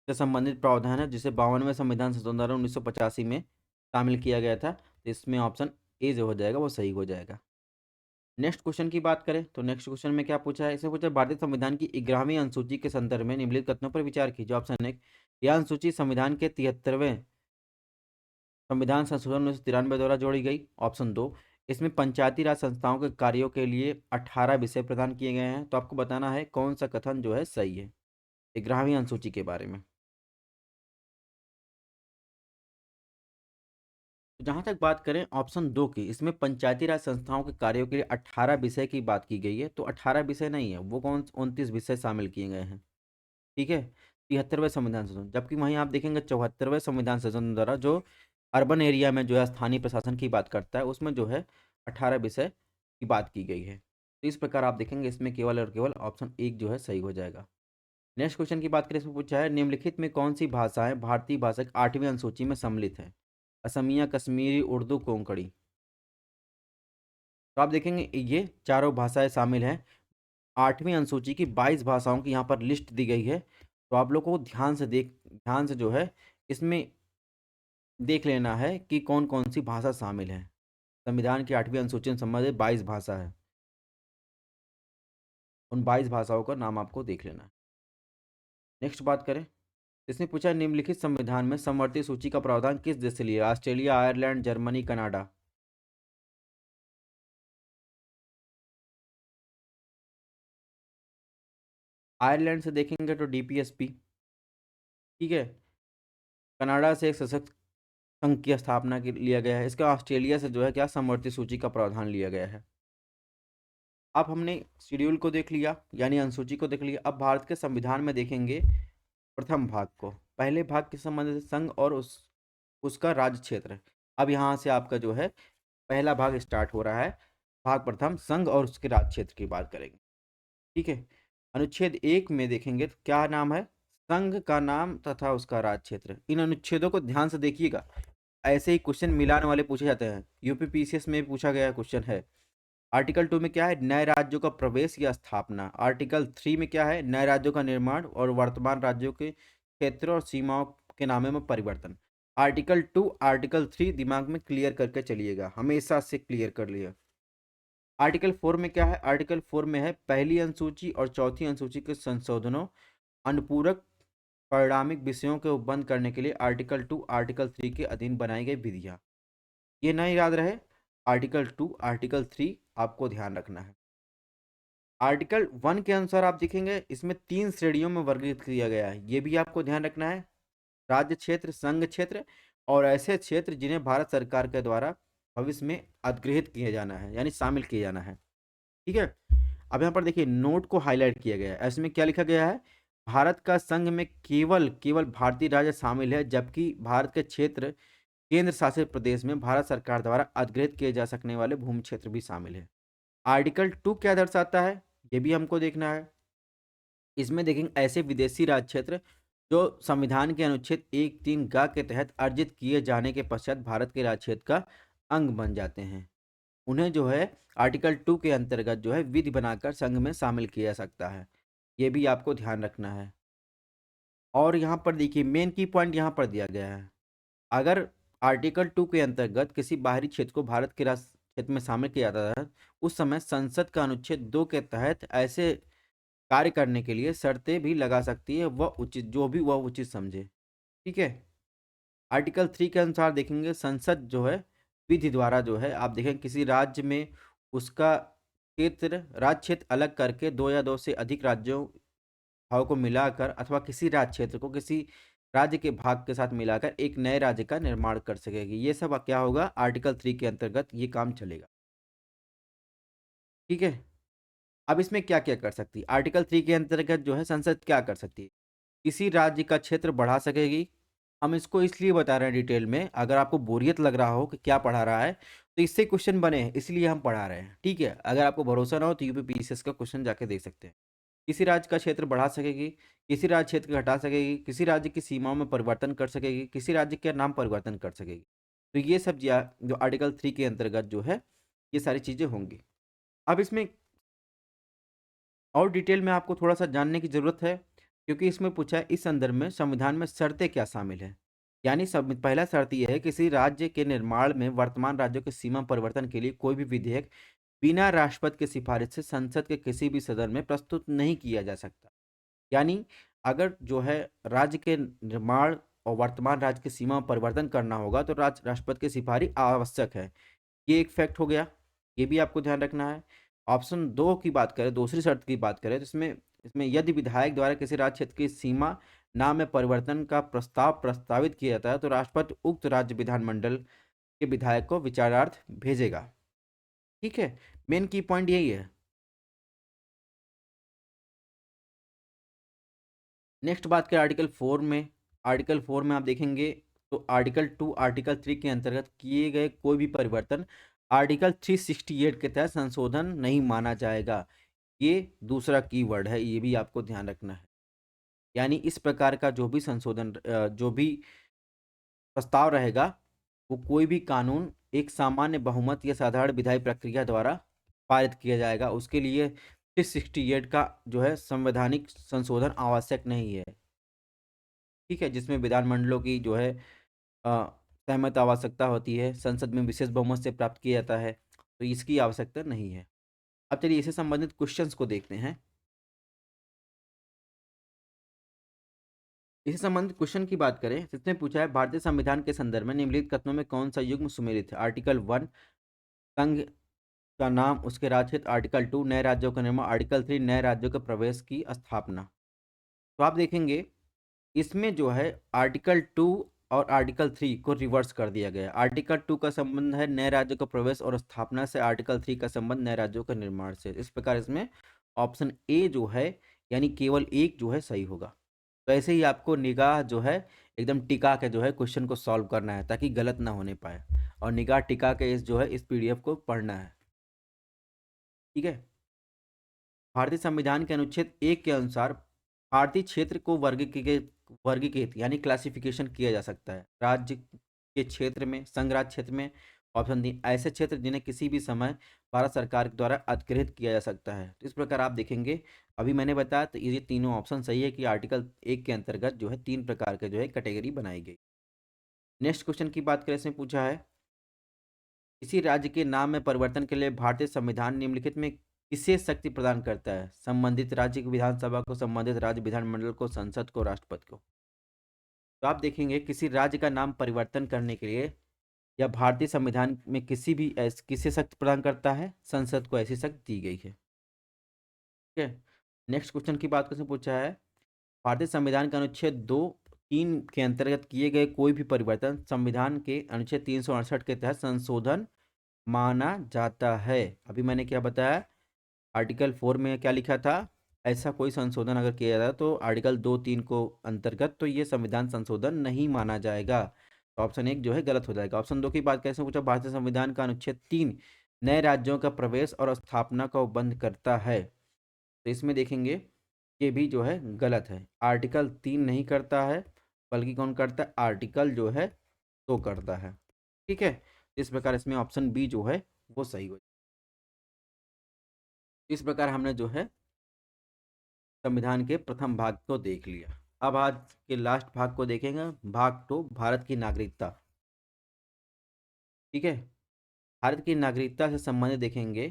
से संबंधित प्रावधान है, जिसे 52वें संविधान संशोधन द्वारा 1985 में शामिल किया गया था। तो इसमें ऑप्शन ए जो हो जाएगा वो सही हो जाएगा। नेक्स्ट क्वेश्चन की बात करें तो नेक्स्ट क्वेश्चन में क्या पूछा है, इसे पूछा है, भारतीय संविधान की 11वीं अनुसूची के संदर्भ में निम्नलिखित कथनों पर विचार कीजिए। ऑप्शन 1, यह अनुसूची संविधान के 73वें संविधान संशोधन 1993 द्वारा जोड़ी गई। ऑप्शन 2, इसमें पंचायती राज संस्थाओं के कार्यों के लिए 18 विषय प्रदान किए गए हैं। तो आपको बताना है कौन सा कथन जो है सही है 11वीं अनुसूची के बारे में। तो जहां तक बात करें ऑप्शन 2 की, इसमें पंचायती राज संस्थाओं के कार्यों के लिए 18 विषय की बात की गई है। तो 18 विषय नहीं है, वो कौन 29 विषय शामिल किए गए हैं। ठीक है, 73वें संविधान संशोधन, जबकि वहीं आप देखेंगे 74वें संविधान संशोधन द्वारा जो अर्बन एरिया में जो है स्थानीय प्रशासन की बात करता है, उसमें जो है 18 विषय की बात की गई है। तो इस प्रकार आप देखेंगे इसमें केवल और केवल ऑप्शन 1 जो है सही हो जाएगा। नेक्स्ट क्वेश्चन की बात करें, इसमें पूछा है निम्नलिखित में कौन सी भाषाएं भारतीय भाषा की 8वीं अनुसूची में सम्मिलित है? असमिया, कश्मीरी, उर्दू, कोंकणी। तो आप देखेंगे ये चारों भाषाएं शामिल हैं। 8वीं अनुसूची की 22 भाषाओं की यहाँ पर लिस्ट दी गई है। तो आप लोग को ध्यान से जो है इसमें देख लेना है कि कौन कौन सी भाषा शामिल है। संविधान की 8वीं अनुसूची से संबंधित 22 भाषा है, उन 22 भाषाओं का नाम आपको देख लेना है। नेक्स्ट बात करें, इसने पूछा निम्नलिखित संविधान में समवर्ती सूची का प्रावधान किस देश से लिया? Australia, Ireland, Germany, Canada. Ireland से देखेंगे तो डीपीएसपी। ठीक है, कनाडा से एक सशक्त संघ की स्थापना के लिया गया है। इसका ऑस्ट्रेलिया से जो है क्या समवर्ती सूची का प्रावधान लिया गया है। अब हमने शेड्यूल को देख लिया, यानी अनुसूची को देख लिया। अब भारत के संविधान में देखेंगे प्रथम भाग को। पहले भाग के संबंध से संघ और उसका राज्य क्षेत्र। अब यहाँ से आपका जो है पहला भाग स्टार्ट हो रहा है। भाग प्रथम, संघ और उसके राज्य क्षेत्र की बात करेंगे। ठीक है, अनुच्छेद 1 में देखेंगे तो क्या नाम है, संघ का नाम तथा उसका राज्य क्षेत्र। इन अनुच्छेदों को ध्यान से देखिएगा, ऐसे ही क्वेश्चन मिलान वाले पूछे जाते हैं। यूपीपीसीएस में पूछा गया क्वेश्चन है। आर्टिकल 2 में क्या है, नए राज्यों का प्रवेश या स्थापना। आर्टिकल 3 में क्या है, नए राज्यों का निर्माण और वर्तमान राज्यों के क्षेत्र और सीमाओं के नामे में परिवर्तन। आर्टिकल 2, आर्टिकल 3 दिमाग में क्लियर करके चलिएगा, हमेशा से क्लियर कर लिया। आर्टिकल 4 में क्या है, आर्टिकल 4 में है पहली अनुसूची और चौथी अनुसूची के संशोधनों, अनुपूरक परिणामिक विषयों को बंद करने के लिए आर्टिकल 2, आर्टिकल 3 के अधीन बनाई गई विधियां। ये नहीं याद रहे, आर्टिकल 2, आर्टिकल 3 आपको ध्यान रखना है। आर्टिकल 1 के अनुसार आप देखेंगे इसमें 3 श्रेणियों में वर्गीकृत किया गया है, ये भी आपको ध्यान रखना है। राज्य क्षेत्र, संघ क्षेत्र और ऐसे क्षेत्र जिन्हें भारत सरकार के द्वारा भविष्य में अधिग्रहित किया जाना है, यानी शामिल किया जाना है। ठीक है, अब यहाँ पर देखिए नोट को हाईलाइट किया गया है। इसमें क्या लिखा गया है, भारत का संघ में केवल केवल भारतीय राज्य शामिल है, जबकि भारत के क्षेत्र केंद्र शासित प्रदेश में भारत सरकार द्वारा अधिग्रहित किए जा सकने वाले भूमि क्षेत्र भी शामिल है। आर्टिकल 2 क्या दर्शाता है, ये भी हमको देखना है। इसमें देखेंगे ऐसे विदेशी राज्य क्षेत्र जो संविधान के अनुच्छेद 1(3) के तहत अर्जित किए जाने के पश्चात भारत के राज्य क्षेत्र का अंग बन जाते हैं, उन्हें जो है आर्टिकल 2 के अंतर्गत जो है विधि बनाकर संघ में शामिल किया जा सकता है। ये भी आपको ध्यान रखना है। और यहाँ पर देखिए मेन की पॉइंट यहाँ पर दिया गया है, अगर आर्टिकल 2 के अंतर्गत किसी बाहरी क्षेत्र को भारत के राज्य क्षेत्र में शामिल किया जाता है, उस समय संसद का अनुच्छेद 2 के तहत ऐसे कार्य करने के लिए शर्तें भी लगा सकती है, वह उचित जो भी वह उचित समझे। ठीक है, आर्टिकल 3 के अनुसार देखेंगे संसद जो है विधि द्वारा जो है आप देखें किसी राज्य में उसका राज्य क्षेत्र अलग करके दो या दो से अधिक राज्यों भाव को मिलाकर अथवा किसी राज्य क्षेत्र को किसी राज्य के भाग के साथ मिलाकर एक नए राज्य का निर्माण कर सकेगी। ये सब क्या होगा, आर्टिकल 3 के अंतर्गत ये काम चलेगा। ठीक है, अब इसमें क्या क्या कर सकती है, आर्टिकल 3 के अंतर्गत जो है संसद क्या कर सकती है, किसी राज्य का क्षेत्र बढ़ा सकेगी, हम इसको इसलिए बता रहे हैं डिटेल में, अगर आपको बोरियत लग रहा हो कि क्या पढ़ा रहा है तो इससे क्वेश्चन बने हैं, इसलिए हम पढ़ा रहे हैं, ठीक है। अगर आपको भरोसा ना हो तो यूपीपीसीएस का क्वेश्चन जाके देख सकते हैं। किसी राज्य का क्षेत्र बढ़ा सकेगी, किसी राज्य क्षेत्र को हटा सकेगी, किसी राज्य की सीमाओं में परिवर्तन कर सकेगी, किसी राज्य के नाम परिवर्तन कर सकेगी। तो ये सब जो आर्टिकल 3 के अंतर्गत जो है ये सारी चीजें होंगी। अब इसमें और डिटेल में आपको थोड़ा सा जानने की जरूरत है, क्योंकि इसमें पूछा है इस संदर्भ में संविधान में शर्तें क्या शामिल है। यानी सब पहला शर्त यह है, किसी राज्य के निर्माण में वर्तमान राज्यों के सीमा परिवर्तन के लिए कोई भी विधेयक बिना राष्ट्रपति की सिफारिश से संसद के किसी भी सदन में प्रस्तुत नहीं किया जा सकता। यानी अगर जो है राज्य के निर्माण और वर्तमान राज्य की सीमा में परिवर्तन करना होगा तो राष्ट्रपति की सिफारिश आवश्यक है। ये एक फैक्ट हो गया, ये भी आपको ध्यान रखना है। ऑप्शन 2 की बात करें, दूसरी शर्त की बात करें तो इसमें इसमें यदि विधायक द्वारा किसी राज्य क्षेत्र की सीमा नाम में परिवर्तन का प्रस्ताव प्रस्तावित किया जाता है तो राष्ट्रपति उक्त राज्य विधानमंडल के विधायक को विचारार्थ भेजेगा। ठीक है, मेन की पॉइंट यही है। नेक्स्ट बात करें आर्टिकल 4 में। आर्टिकल 4 में आप देखेंगे तो आर्टिकल 2 आर्टिकल 3 के अंतर्गत किए गए कोई भी परिवर्तन आर्टिकल 368 के तहत संशोधन नहीं माना जाएगा। ये दूसरा कीवर्ड है, ये भी आपको ध्यान रखना है। यानी इस प्रकार का जो भी संशोधन जो भी प्रस्ताव रहेगा वो कोई भी कानून एक सामान्य बहुमत या साधारण विधायी प्रक्रिया द्वारा पारित किया जाएगा। उसके लिए 368 का जो है संवैधानिक संशोधन आवश्यक नहीं है। ठीक है, जिसमें विधानमंडलों की जो है सहमत आवश्यकता होती है, संसद में विशेष बहुमत से प्राप्त किया जाता है, तो इसकी आवश्यकता नहीं है। अब चलिए इससे संबंधित क्वेश्चंस को देखते हैं। इससे संबंधित क्वेश्चन की बात करें, इसने पूछा है भारतीय संविधान के संदर्भ में निम्नलिखित कथनों में कौन सा युग्म सुमेलित है। आर्टिकल 1 संघ का नाम, उसके राज्य क्षेत्र। आर्टिकल 2 नए राज्यों का निर्माण। आर्टिकल 3 नए राज्यों के प्रवेश की स्थापना। तो आप देखेंगे इसमें जो है आर्टिकल 2 और आर्टिकल 3 को रिवर्स कर दिया गया। आर्टिकल 2 का संबंध है नए राज्यों का प्रवेश और स्थापना से, आर्टिकल 3 का संबंध नए राज्यों के निर्माण से। इस प्रकार इसमें ऑप्शन ए जो है यानी केवल एक जो है सही होगा। तो ऐसे ही आपको निगाह जो है एकदम टिका के जो है क्वेश्चन को सॉल्व करना है ताकि गलत ना होने पाए, और निगाह टिका के इस जो है इस पीडीएफ को पढ़ना है। ठीक है, भारतीय संविधान के अनुच्छेद 1 के अनुसार भारतीय क्षेत्र को वर्गीकृत यानी क्लासिफिकेशन किया जा सकता है। राज्य के क्षेत्र में, संघ राज्य क्षेत्र में। ऑप्शन डी ऐसे क्षेत्र जिन्हें किसी भी समय भारत सरकार के द्वारा अधिकृत किया जा सकता है। तो इस प्रकार आप देखेंगे, अभी मैंने बताया तो ये तीनों ऑप्शन सही है कि आर्टिकल 1 के अंतर्गत जो है 3 प्रकार के जो है कैटेगरी बनाई गई। नेक्स्ट क्वेश्चन की बात करें, इसमें पूछा है किसी राज्य के नाम में परिवर्तन के लिए भारतीय संविधान निम्नलिखित में किसे शक्ति प्रदान करता है। संबंधित राज्य की विधानसभा को, संबंधित राज्य विधानमंडल को, संसद को, राष्ट्रपति को। तो आप देखेंगे किसी राज्य का नाम परिवर्तन करने के लिए या भारतीय संविधान में किसे शक्ति प्रदान करता है, संसद को ऐसी शक्ति दी गई है। ठीक है, नेक्स्ट क्वेश्चन की बात कैसे पूछा है, भारतीय संविधान के अनुच्छेद 2-3 के अंतर्गत किए गए कोई भी परिवर्तन संविधान के अनुच्छेद 368 के तहत संशोधन माना जाता है। अभी मैंने क्या बताया, आर्टिकल 4 में क्या लिखा था, ऐसा कोई संशोधन अगर किया जाता तो आर्टिकल 2-3 को अंतर्गत तो ये संविधान संशोधन नहीं माना जाएगा। तो ऑप्शन 1 जो है गलत हो जाएगा। ऑप्शन 2 की बात कैसे पूछा, भारतीय संविधान का अनुच्छेद 3 नए राज्यों का प्रवेश और स्थापना का उपबंध करता है। तो इसमें देखेंगे ये भी जो है गलत है। आर्टिकल 3 नहीं करता है, बल्कि कौन करता है, आर्टिकल जो है 2 करता है। ठीक है, इस प्रकार इसमें ऑप्शन बी जो है वो सही हो। इस प्रकार हमने जो है संविधान के प्रथम भाग को देख लिया। अब आज के लास्ट भाग को देखेंगे, भाग 2 भारत की नागरिकता। ठीक है, भारत की नागरिकता से संबंधित देखेंगे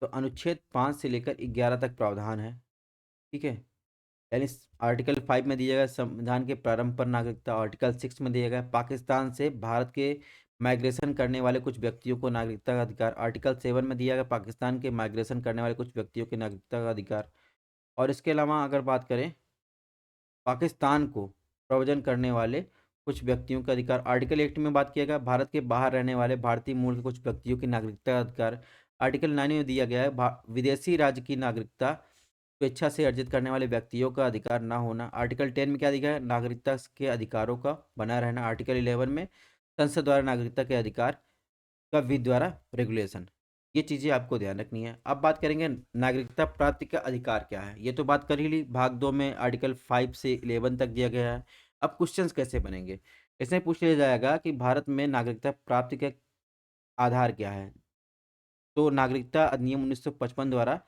तो अनुच्छेद 5 से लेकर 11 तक प्रावधान है। ठीक है, यानी आर्टिकल 5 में दिया गया संविधान के प्रारंभ पर नागरिकता। आर्टिकल 6 में दिया गया पाकिस्तान से भारत के माइग्रेशन करने वाले कुछ व्यक्तियों को नागरिकता का अधिकार। आर्टिकल 7 में दिया गया पाकिस्तान के माइग्रेशन करने वाले कुछ व्यक्तियों के नागरिकता का अधिकार। और इसके अलावा अगर बात करें पाकिस्तान को प्रव्रजन करने वाले कुछ व्यक्तियों का अधिकार, आर्टिकल 8 में बात किया गया भारत के बाहर रहने वाले भारतीय मूल के कुछ व्यक्तियों की नागरिकता का अधिकार। आर्टिकल 9 में दिया गया है विदेशी राज्य की नागरिकता स्वेच्छा से अर्जित करने वाले व्यक्तियों का अधिकार ना होना। आर्टिकल 10 में क्या दिखा है, नागरिकता के अधिकारों का बना रहना। आर्टिकल 11 में संसद द्वारा नागरिकता के अधिकार का विधि द्वारा रेगुलेशन। ये चीज़ें आपको ध्यान रखनी है। अब बात करेंगे नागरिकता प्राप्ति का अधिकार क्या है। ये तो बात कर ही ली, भाग 2 में आर्टिकल 5 से 11 तक दिया गया है। अब क्वेश्चंस कैसे बनेंगे, इसमें पूछ लिया जाएगा कि भारत में नागरिकता प्राप्ति का आधार क्या है। तो नागरिकता अधिनियम 1955 द्वारा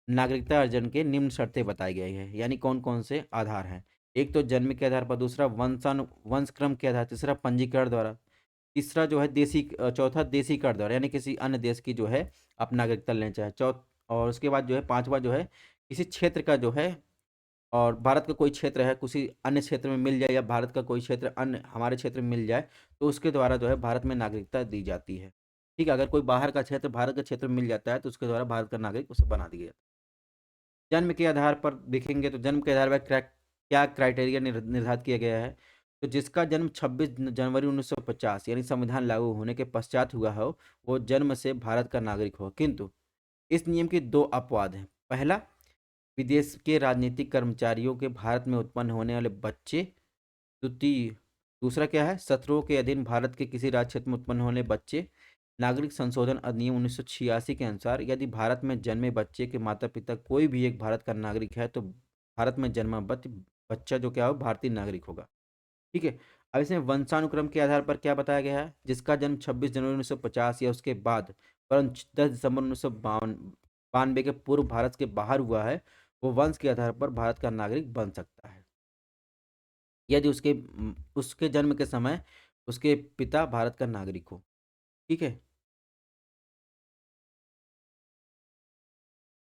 नागरिकता अर्जन के निम्न शर्तें बताई गई है, यानी कौन कौन से आधार हैं। एक तो जन्म के आधार पर, दूसरा वंशक्रम के आधार, तीसरा पंजीकरण द्वारा, तीसरा जो है चौथा देसी कर द्वारा, यानी किसी अन्य देश की जो है आप नागरिकता लेना चाहे। और उसके बाद जो है पांचवा जो है किसी क्षेत्र का जो है, और भारत का कोई क्षेत्र है किसी अन्य क्षेत्र में मिल जाए, या भारत का कोई क्षेत्र अन्य हमारे क्षेत्र में मिल जाए, तो उसके द्वारा जो है भारत में नागरिकता दी जाती है। ठीक है, अगर कोई बाहर का क्षेत्र भारत के क्षेत्र में मिल जाता है तो उसके द्वारा भारत का नागरिक उसे बना दिया जाता है। जन्म के आधार पर देखेंगे तो जन्म के आधार पर क्या क्राइटेरिया निर्धारित किया गया है। तो जिसका जन्म 26 जनवरी 1950 यानी संविधान लागू होने के पश्चात हुआ हो, वो जन्म से भारत का नागरिक हो। किंतु इस नियम के दो अपवाद हैं। पहला, विदेश के राजनीतिक कर्मचारियों के भारत में उत्पन्न होने वाले बच्चे। द्वितीय, दूसरा क्या है, शत्रुओं के अधीन भारत के किसी राज्य क्षेत्र में उत्पन्न होने बच्चे। नागरिक संशोधन अधिनियम 1986 के अनुसार यदि भारत में जन्मे बच्चे के माता पिता कोई भी एक भारत का नागरिक है, तो भारत में जन्मा बच्चा जो क्या हो, भारतीय नागरिक होगा। ठीक है। अब इसमें वंशानुक्रम के आधार पर क्या बताया गया है, जिसका जन्म 26 जनवरी 1950 या उसके बाद परंतु 10 दिसंबर 1992 के पूर्व भारत के बाहर हुआ है, वो वंश के आधार पर भारत का नागरिक बन सकता है, यदि उसके उसके जन्म के समय उसके पिता भारत का नागरिक हो। ठीक है।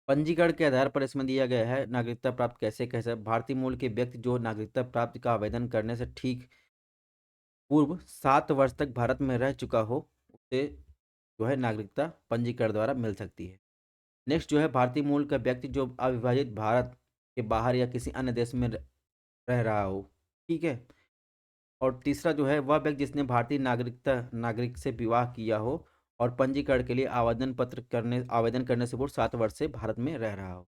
पंजीकरण के आधार पर इसमें दिया गया है नागरिकता प्राप्त कैसे कैसे। भारतीय मूल के व्यक्ति जो नागरिकता प्राप्ति का आवेदन करने से ठीक पूर्व 7 वर्ष तक भारत में रह चुका हो, उसे जो है नागरिकता पंजीकरण द्वारा मिल सकती है। नेक्स्ट जो है भारतीय मूल का व्यक्ति जो अविभाजित भारत के बाहर या किसी अन्य देश में रह रहा हो। ठीक है। और तीसरा जो है वह व्यक्ति जिसने भारतीय नागरिक से विवाह किया हो और पंजीकरण के लिए आवेदन करने से पूर्व 7 वर्ष से भारत में रह रहा हो।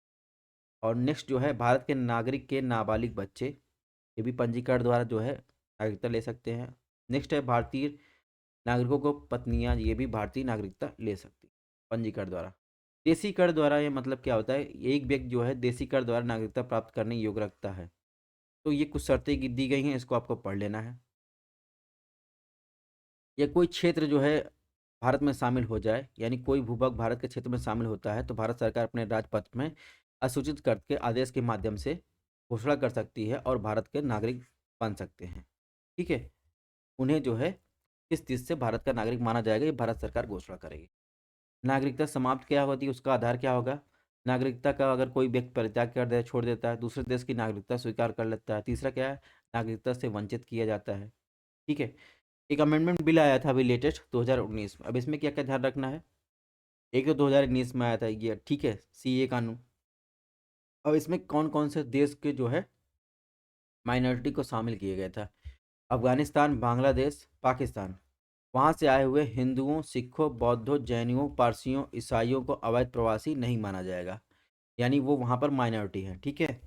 और नेक्स्ट जो है भारत के नागरिक के नाबालिग बच्चे, ये भी पंजीकरण द्वारा जो है नागरिकता ले सकते हैं। नेक्स्ट है भारतीय नागरिकों को पत्नियां, ये भी भारतीय नागरिकता ले सकती है पंजीकरण द्वारा। देसी कर द्वारा ये मतलब क्या होता है, एक व्यक्ति जो है देसी कर द्वारा नागरिकता प्राप्त करने योग्य रखता है। तो ये कुछ शर्तें दी गई हैं, इसको आपको पढ़ लेना है। या कोई क्षेत्र जो है भारत में शामिल हो जाए, यानी कोई भूभाग भारत के क्षेत्र में शामिल होता है, तो भारत सरकार अपने राजपत्र में असूचित करके आदेश के माध्यम से घोषणा कर सकती है और भारत के नागरिक बन सकते हैं। ठीक है। उन्हें जो है किस चीज़ से भारत का नागरिक माना जाएगा, ये भारत सरकार घोषणा करेगी। नागरिकता समाप्त क्या होती है, उसका आधार क्या होगा। नागरिकता का अगर कोई व्यक्ति परित्याग कर दे, छोड़ देता है, दूसरे देश की नागरिकता स्वीकार कर लेता है। तीसरा क्या है, नागरिकता से वंचित किया जाता है। ठीक है। एक अमेंडमेंट बिल आया था अभी लेटेस्ट 2019 में। अब इसमें क्या क्या ध्यान रखना है। एक तो 2019 में आया था ये, ठीक है, सीए कानून। अब इसमें कौन कौन से देश के जो है माइनॉरिटी को शामिल किया गया था। अफगानिस्तान, बांग्लादेश, पाकिस्तान। वहाँ से आए हुए हिंदुओं, सिखों, बौद्धों, जैनियों, पारसियों, ईसाइयों को अवैध प्रवासी नहीं माना जाएगा, यानी वो वहाँ पर माइनॉरिटी है। ठीक है।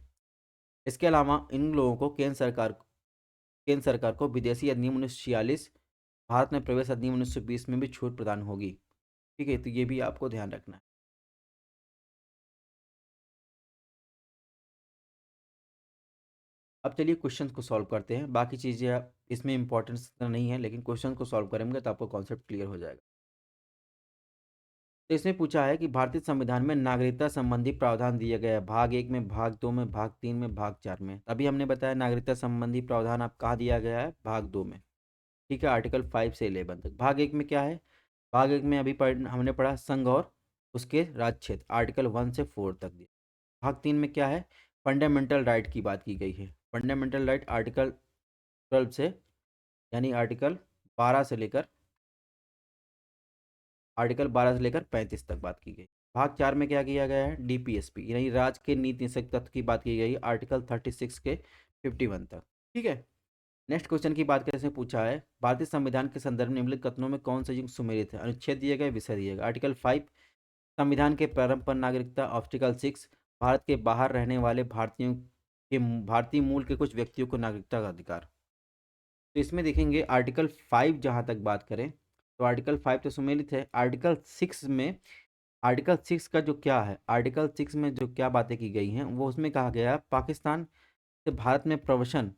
इसके अलावा इन लोगों को केंद्र सरकार को विदेशी अधिनियम 1946, भारत में प्रवेश अधिनियम 1920 में भी छूट प्रदान होगी। ठीक है, तो ये भी आपको ध्यान रखना है। अब चलिए क्वेश्चन को सॉल्व करते हैं। बाकी चीज़ें इसमें इंपॉर्टेंस नहीं है, लेकिन क्वेश्चन को सॉल्व करेंगे तो आपको कॉन्सेप्ट क्लियर हो जाएगा। तो इसमें पूछा है कि भारतीय संविधान में नागरिकता संबंधी प्रावधान दिया गया है, भाग 1 में, भाग 2 में, भाग 3 में, भाग 4 में। अभी हमने बताया नागरिकता संबंधी प्रावधान आप कहाँ दिया गया है, भाग 2 में। ठीक है, आर्टिकल 5 से 11 तक। भाग 1 में क्या है, भाग 1 में अभी हमने पढ़ा संघ और उसके राज्य क्षेत्र, आर्टिकल 1 से 4 तक दिया। भाग 3 में क्या है, फंडामेंटल राइट की बात की गई है। फंडामेंटल राइट आर्टिकल 12 से, यानी आर्टिकल 12 से लेकर 35 तक बात की गई। भाग 4 में क्या किया गया है, डीपीएसपी यानी राज्य के नीति निषेध तत्व की बात की गई है, आर्टिकल 36 के 51 तक। ठीक है। नेक्स्ट क्वेश्चन की बात कैसे पूछा है, भारतीय संविधान के संदर्भ में निम्नलिखित कथनों में कौन सा युग सुमेलित है। अनुच्छेद दिए गए, विषय दिए गए। आर्टिकल 5 संविधान के प्रारंभ पर नागरिकता। आर्टिकल 6 भारत के बाहर रहने वाले भारतीयों के भारतीय मूल के कुछ व्यक्तियों को नागरिकता का अधिकार। तो इसमें देखेंगे आर्टिकल 5 जहाँ तक बात करें, तो आर्टिकल 5 तो सम्मिलित है। आर्टिकल 6 का जो क्या है, आर्टिकल 6 में जो क्या बातें की गई हैं वो उसमें कहा गया है पाकिस्तान से भारत में प्रवेशन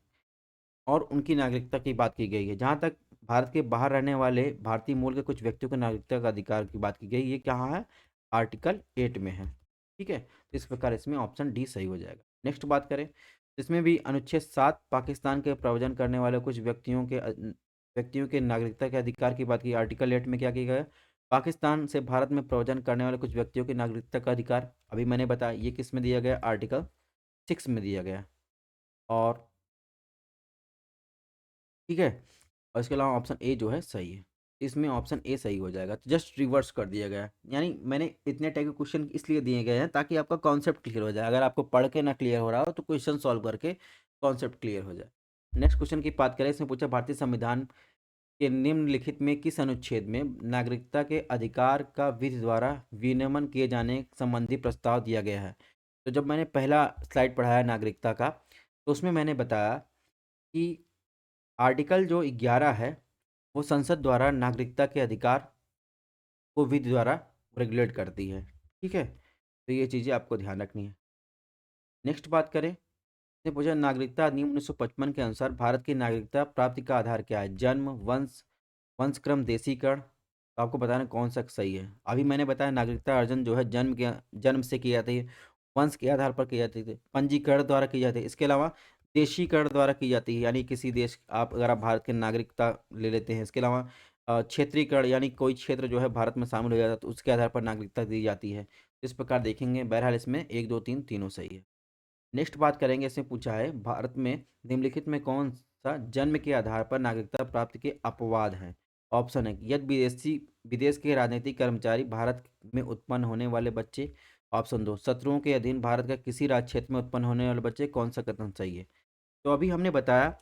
और उनकी नागरिकता की बात की गई है। जहाँ तक भारत के बाहर रहने वाले भारतीय मूल के कुछ व्यक्तियों को नागरिकता का अधिकार की बात की गई, ये कहाँ है, आर्टिकल 8 में है। ठीक है, तो इस प्रकार इसमें ऑप्शन डी सही हो जाएगा। नेक्स्ट बात करें, इसमें भी अनुच्छेद 7 पाकिस्तान के प्रवजन करने वाले कुछ व्यक्तियों के नागरिकता के अधिकार की बात की। आर्टिकल 8 में क्या किया गया है, पाकिस्तान से भारत में प्रवजन करने वाले कुछ व्यक्तियों की नागरिकता का अधिकार, अभी मैंने बताया ये किस में दिया गया, आर्टिकल 6 में दिया गया। और ठीक है, और इसके अलावा ऑप्शन ए जो है सही है, इसमें ऑप्शन ए सही हो जाएगा। तो जस्ट रिवर्स कर दिया गया है, यानी मैंने इतने टाइप के क्वेश्चन इसलिए दिए गए हैं ताकि आपका कॉन्सेप्ट क्लियर हो जाए। अगर आपको पढ़ के ना क्लियर हो रहा हो तो क्वेश्चन सॉल्व करके कॉन्सेप्ट क्लियर हो जाए। नेक्स्ट क्वेश्चन की बात करें, इसमें पूछा भारतीय संविधान के निम्नलिखित में किस अनुच्छेद में नागरिकता के अधिकार का विधि द्वारा विनियमन किए जाने संबंधी प्रस्ताव दिया गया है। तो जब मैंने पहला स्लाइड पढ़ाया नागरिकता का, तो उसमें मैंने बताया कि आर्टिकल जो 11 है वो संसद द्वारा नागरिकता के अधिकार को विधि द्वारा रेगुलेट करती है। ठीक है, तो ये चीज़ें आपको ध्यान रखनी है। नेक्स्ट बात करें, इसने पूछा नागरिकता अधिनियम 1955 के अनुसार भारत की नागरिकता प्राप्ति का आधार क्या है, जन्म, वंशक्रम, देशीकरण। तो आपको बताना कौन सा सही है। अभी मैंने बताया नागरिकता अर्जन जो है जन्म से की जाती है, वंश के आधार पर की जाती है, पंजीकरण द्वारा की जाती है, इसके अलावा देशीकरण द्वारा की जाती है, यानी किसी देश आप अगर आप भारत के नागरिकता ले लेते हैं। इसके अलावा क्षेत्रीकरण, यानी कोई क्षेत्र जो है भारत में शामिल हो जाता है तो उसके आधार पर नागरिकता दी जाती है। इस प्रकार देखेंगे, बहरहाल इसमें एक दो तीन तीनों सही है। नेक्स्ट बात करेंगे, इसमें पूछा है भारत में निम्नलिखित में कौन सा जन्म के आधार पर नागरिकता प्राप्ति के अपवाद हैं। ऑप्शन है यदि विदेश के राजनीतिक कर्मचारी भारत में उत्पन्न होने वाले बच्चे। ऑप्शन दो, शत्रुओं के अधीन भारत का किसी राज्य क्षेत्र में उत्पन्न होने वाले बच्चे। कौन सा कथन सही है। तो अभी हमने बताया,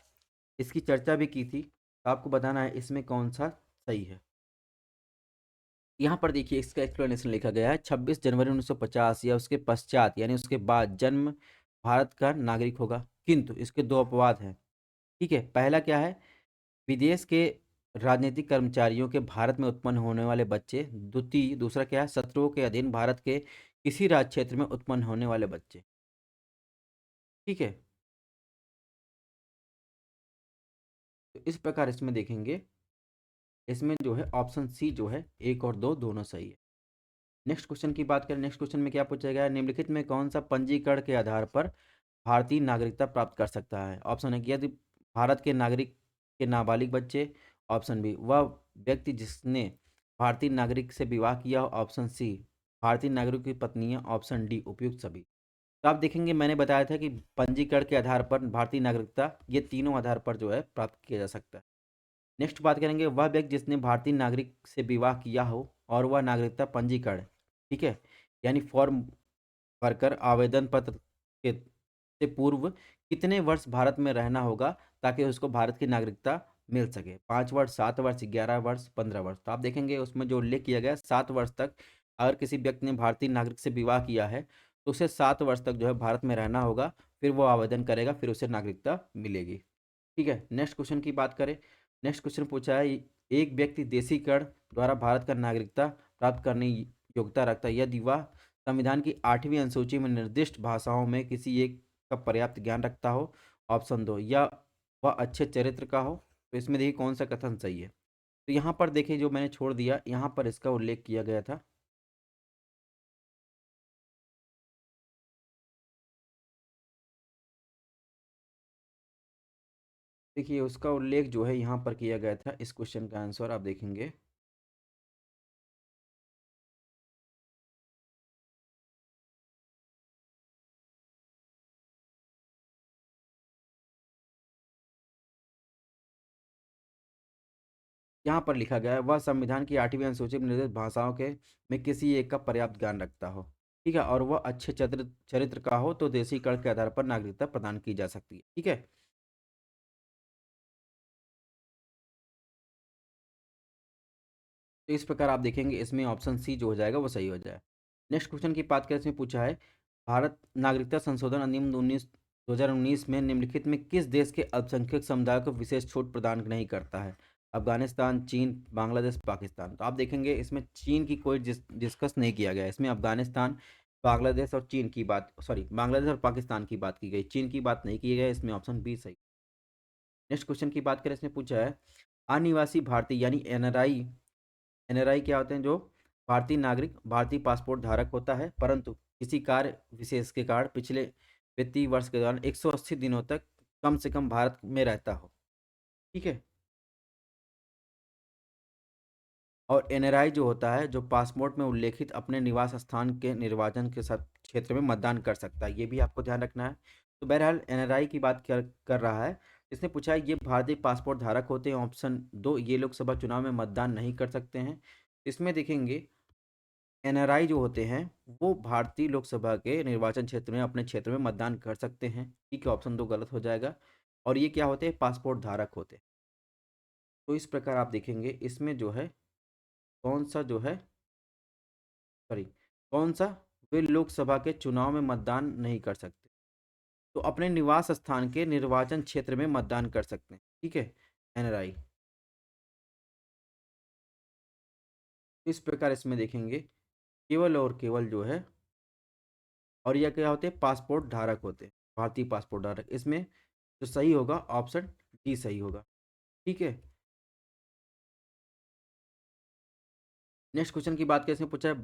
इसकी चर्चा भी की थी, तो आपको बताना है इसमें कौन सा सही है। यहाँ पर देखिए इसका एक्सप्लेनेशन लिखा गया है, 26 जनवरी 1950 या उसके पश्चात यानी उसके बाद जन्म भारत का नागरिक होगा, किंतु इसके दो अपवाद हैं। ठीक है, पहला क्या है, विदेश के राजनीतिक कर्मचारियों के भारत में उत्पन्न होने वाले बच्चे। दूसरा क्या है, शत्रुओं के अधीन भारत के किसी राज्य क्षेत्र में उत्पन्न होने वाले बच्चे। ठीक है, तो इस प्रकार इसमें देखेंगे, इसमें जो है ऑप्शन सी जो है, एक और दो दोनों सही है। नेक्स्ट क्वेश्चन की बात करें, नेक्स्ट क्वेश्चन में क्या पूछा गया है, निम्नलिखित में कौन सा पंजीकरण के आधार पर भारतीय नागरिकता प्राप्त कर सकता है। ऑप्शन है कि यदि भारत के नागरिक के नाबालिग बच्चे। ऑप्शन बी, वह व्यक्ति जिसने भारतीय नागरिक से विवाह किया हो। ऑप्शन सी, भारतीय नागरिक की पत्नियां। ऑप्शन डी, उपयुक्त सभी। तो आप देखेंगे मैंने बताया था कि पंजीकरण के आधार पर भारतीय नागरिकता, ये तीनों आधार पर जो है प्राप्त किया जा सकता है। नेक्स्ट बात करेंगे, वह व्यक्ति जिसने भारतीय नागरिक से विवाह किया हो और वह नागरिकता पंजीकरण, ठीक है, यानी फॉर्म भरकर आवेदन पत्र के से पूर्व कितने वर्ष भारत में रहना होगा ताकि उसको भारत की नागरिकता मिल सके। 5 वर्ष, 7 वर्ष, 11 वर्ष, 15 वर्ष। तो आप देखेंगे उसमें जो उल्लेख किया गया 7 वर्ष तक, अगर किसी व्यक्ति ने भारतीय नागरिक से विवाह किया है तो उसे 7 वर्ष तक जो है भारत में रहना होगा, फिर वो आवेदन करेगा, फिर उसे नागरिकता मिलेगी। ठीक है, नेक्स्ट क्वेश्चन की बात करें, नेक्स्ट क्वेश्चन पूछा है, एक व्यक्ति देशीकरण द्वारा भारत का नागरिकता प्राप्त करने की योग्यता रखता है यदि वह संविधान की 8वीं अनुसूची में निर्दिष्ट भाषाओं में किसी एक का पर्याप्त ज्ञान रखता हो। ऑप्शन दो, या वह अच्छे चरित्र का हो। तो इसमें देखिए कौन सा कथन सही है। तो यहाँ पर देखिए जो मैंने छोड़ दिया, यहाँ पर इसका उल्लेख किया गया था। देखिए उसका उल्लेख जो है यहाँ पर किया गया था, इस क्वेश्चन का आंसर आप देखेंगे। यहाँ पर लिखा गया है, वह संविधान की 8वीं अनुसूची में निर्धारित भाषाओं के में किसी एक का पर्याप्त ज्ञान रखता हो। ठीक है, और वह अच्छे चरित्र का हो तो देशी कर के आधार पर नागरिकता प्रदान की जा सकती है। ठीक है, तो इस प्रकार आप देखेंगे इसमें ऑप्शन सी जो हो जाएगा वो सही हो जाए। नेक्स्ट क्वेश्चन की बात करें, इसमें पूछा है भारत नागरिकता संशोधन अधिनियम 2019 में निम्नलिखित में किस देश के अल्पसंख्यक समुदाय को विशेष छूट प्रदान नहीं करता है? अफगानिस्तान, चीन, बांग्लादेश, पाकिस्तान। तो आप देखेंगे इसमें चीन की कोई डिस्कस नहीं किया गया, इसमें अफगानिस्तान, बांग्लादेश और चीन की बात, सॉरी, बांग्लादेश और पाकिस्तान की बात की गई, चीन की बात नहीं की गई, इसमें ऑप्शन बी सही। नेक्स्ट क्वेश्चन की बात करें, इसमें पूछा है अनिवासी भारतीय यानी एनआरआई। एनआरआई क्या होते हैं? जो भारतीय नागरिक, भारतीय पासपोर्ट धारक होता है, परंतु किसी कार्य विशेष के कारण पिछले वित्तीय वर्ष के दौरान 180 दिनों तक कम से कम भारत में रहता हो। ठीक है। और एनआरआई जो होता है, जो पासपोर्ट में उल्लेखित अपने निवास स्थान के निर्वाचन के साथ क्षेत्र में मतदान कर सकता है, ये भी आपको ध्यान रखना है। तो बहरहाल एनआरआई की बात कर रहा है। इसने पूछा है ये भारतीय पासपोर्ट धारक होते हैं, ऑप्शन दो, ये लोकसभा चुनाव में मतदान नहीं कर सकते हैं। इसमें देखेंगे एनआरआई जो होते हैं वो भारतीय लोकसभा के निर्वाचन क्षेत्र में अपने क्षेत्र में मतदान कर सकते हैं। ठीक है, ऑप्शन दो गलत हो जाएगा। और ये क्या होते हैं? पासपोर्ट धारक होते हैं। तो इस प्रकार आप देखेंगे इसमें जो है कौन सा जो है, सॉरी, कौन सा, वे लोकसभा के चुनाव में मतदान नहीं कर सकते, तो अपने निवास स्थान के निर्वाचन क्षेत्र में मतदान कर सकते हैं। ठीक है, एनआरआई। इस प्रकार इसमें देखेंगे केवल और केवल जो है, और यह क्या होते हैं? पासपोर्ट धारक होते हैं, भारतीय पासपोर्ट धारक। इसमें जो सही होगा ऑप्शन डी सही होगा। ठीक है। नेक्स्ट क्वेश्चन की बात करें, इसमें पूछा है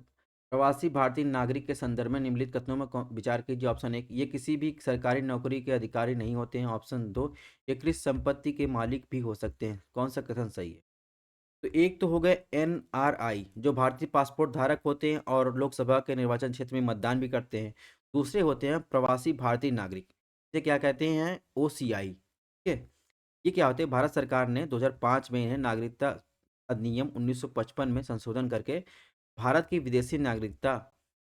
प्रवासी भारतीय नागरिक के संदर्भ में निम्नलिखित कथनों में विचार कीजिए। ऑप्शन एक, ये किसी भी सरकारी नौकरी के अधिकारी नहीं होते हैं। ऑप्शन दो, ये कृषि संपत्ति के मालिक भी हो सकते हैं। कौन सा कथन सही है? तो एक तो हो गए एनआरआई, जो भारतीय पासपोर्ट धारक होते हैं और लोकसभा के निर्वाचन क्षेत्र में मतदान भी करते हैं। दूसरे होते हैं प्रवासी भारतीय नागरिक, इसे क्या कहते हैं? ओसीआई। ठीक है। ये क्या होते हैं? भारत सरकार ने 2005 में इन्हें नागरिकता अधिनियम 1955 में संशोधन करके भारत की विदेशी नागरिकता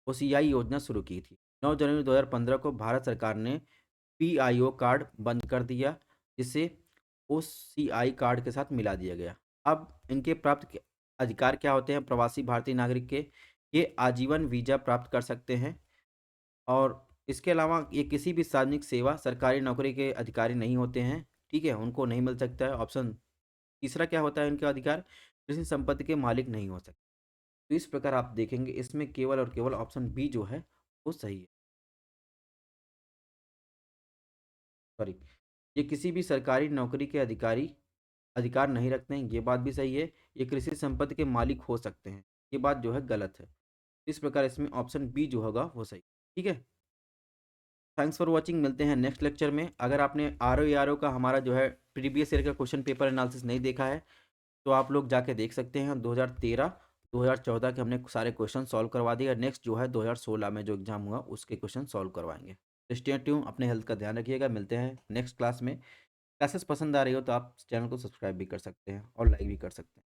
ओसीआई योजना शुरू की थी। 9 जनवरी 2015 को भारत सरकार ने पीआईओ कार्ड बंद कर दिया, जिसे ओसीआई कार्ड के साथ मिला दिया गया। अब इनके प्राप्त अधिकार क्या होते हैं? प्रवासी भारतीय नागरिक के, ये आजीवन वीजा प्राप्त कर सकते हैं, और इसके अलावा ये किसी भी सार्वजनिक सेवा, सरकारी नौकरी के अधिकारी नहीं होते हैं। ठीक है, उनको नहीं मिल सकता है। ऑप्शन तीसरा क्या होता है इनका अधिकार? कृषि संपत्ति के मालिक नहीं हो सकते। तो इस प्रकार आप देखेंगे इसमें केवल और केवल ऑप्शन बी जो है वो सही है। सॉरी, ये किसी भी सरकारी नौकरी के अधिकारी अधिकार नहीं रखते हैं, ये बात भी सही है। ये कृषि संपत्ति के मालिक हो सकते हैं, ये बात जो है गलत है। इस प्रकार इसमें ऑप्शन बी जो होगा वो सही। ठीक है। थैंक्स फॉर वॉचिंग, मिलते हैं नेक्स्ट लेक्चर में। अगर आपने आर ओ का हमारा जो है प्रीवियस ईयर का क्वेश्चन पेपर एनालिसिस नहीं देखा है, तो आप लोग जाके देख सकते हैं। 2013 2014 के हमने सारे क्वेश्चन सॉल्व करवा दिए। नेक्स्ट जो है 2016 में जो एग्जाम हुआ उसके क्वेश्चन सॉल्व करवाएंगे। स्टे ट्यून, अपने हेल्थ का ध्यान रखिएगा। मिलते हैं नेक्स्ट क्लास में। क्लासेस पसंद आ रही हो तो आप चैनल को सब्सक्राइब भी कर सकते हैं और लाइक भी कर सकते हैं।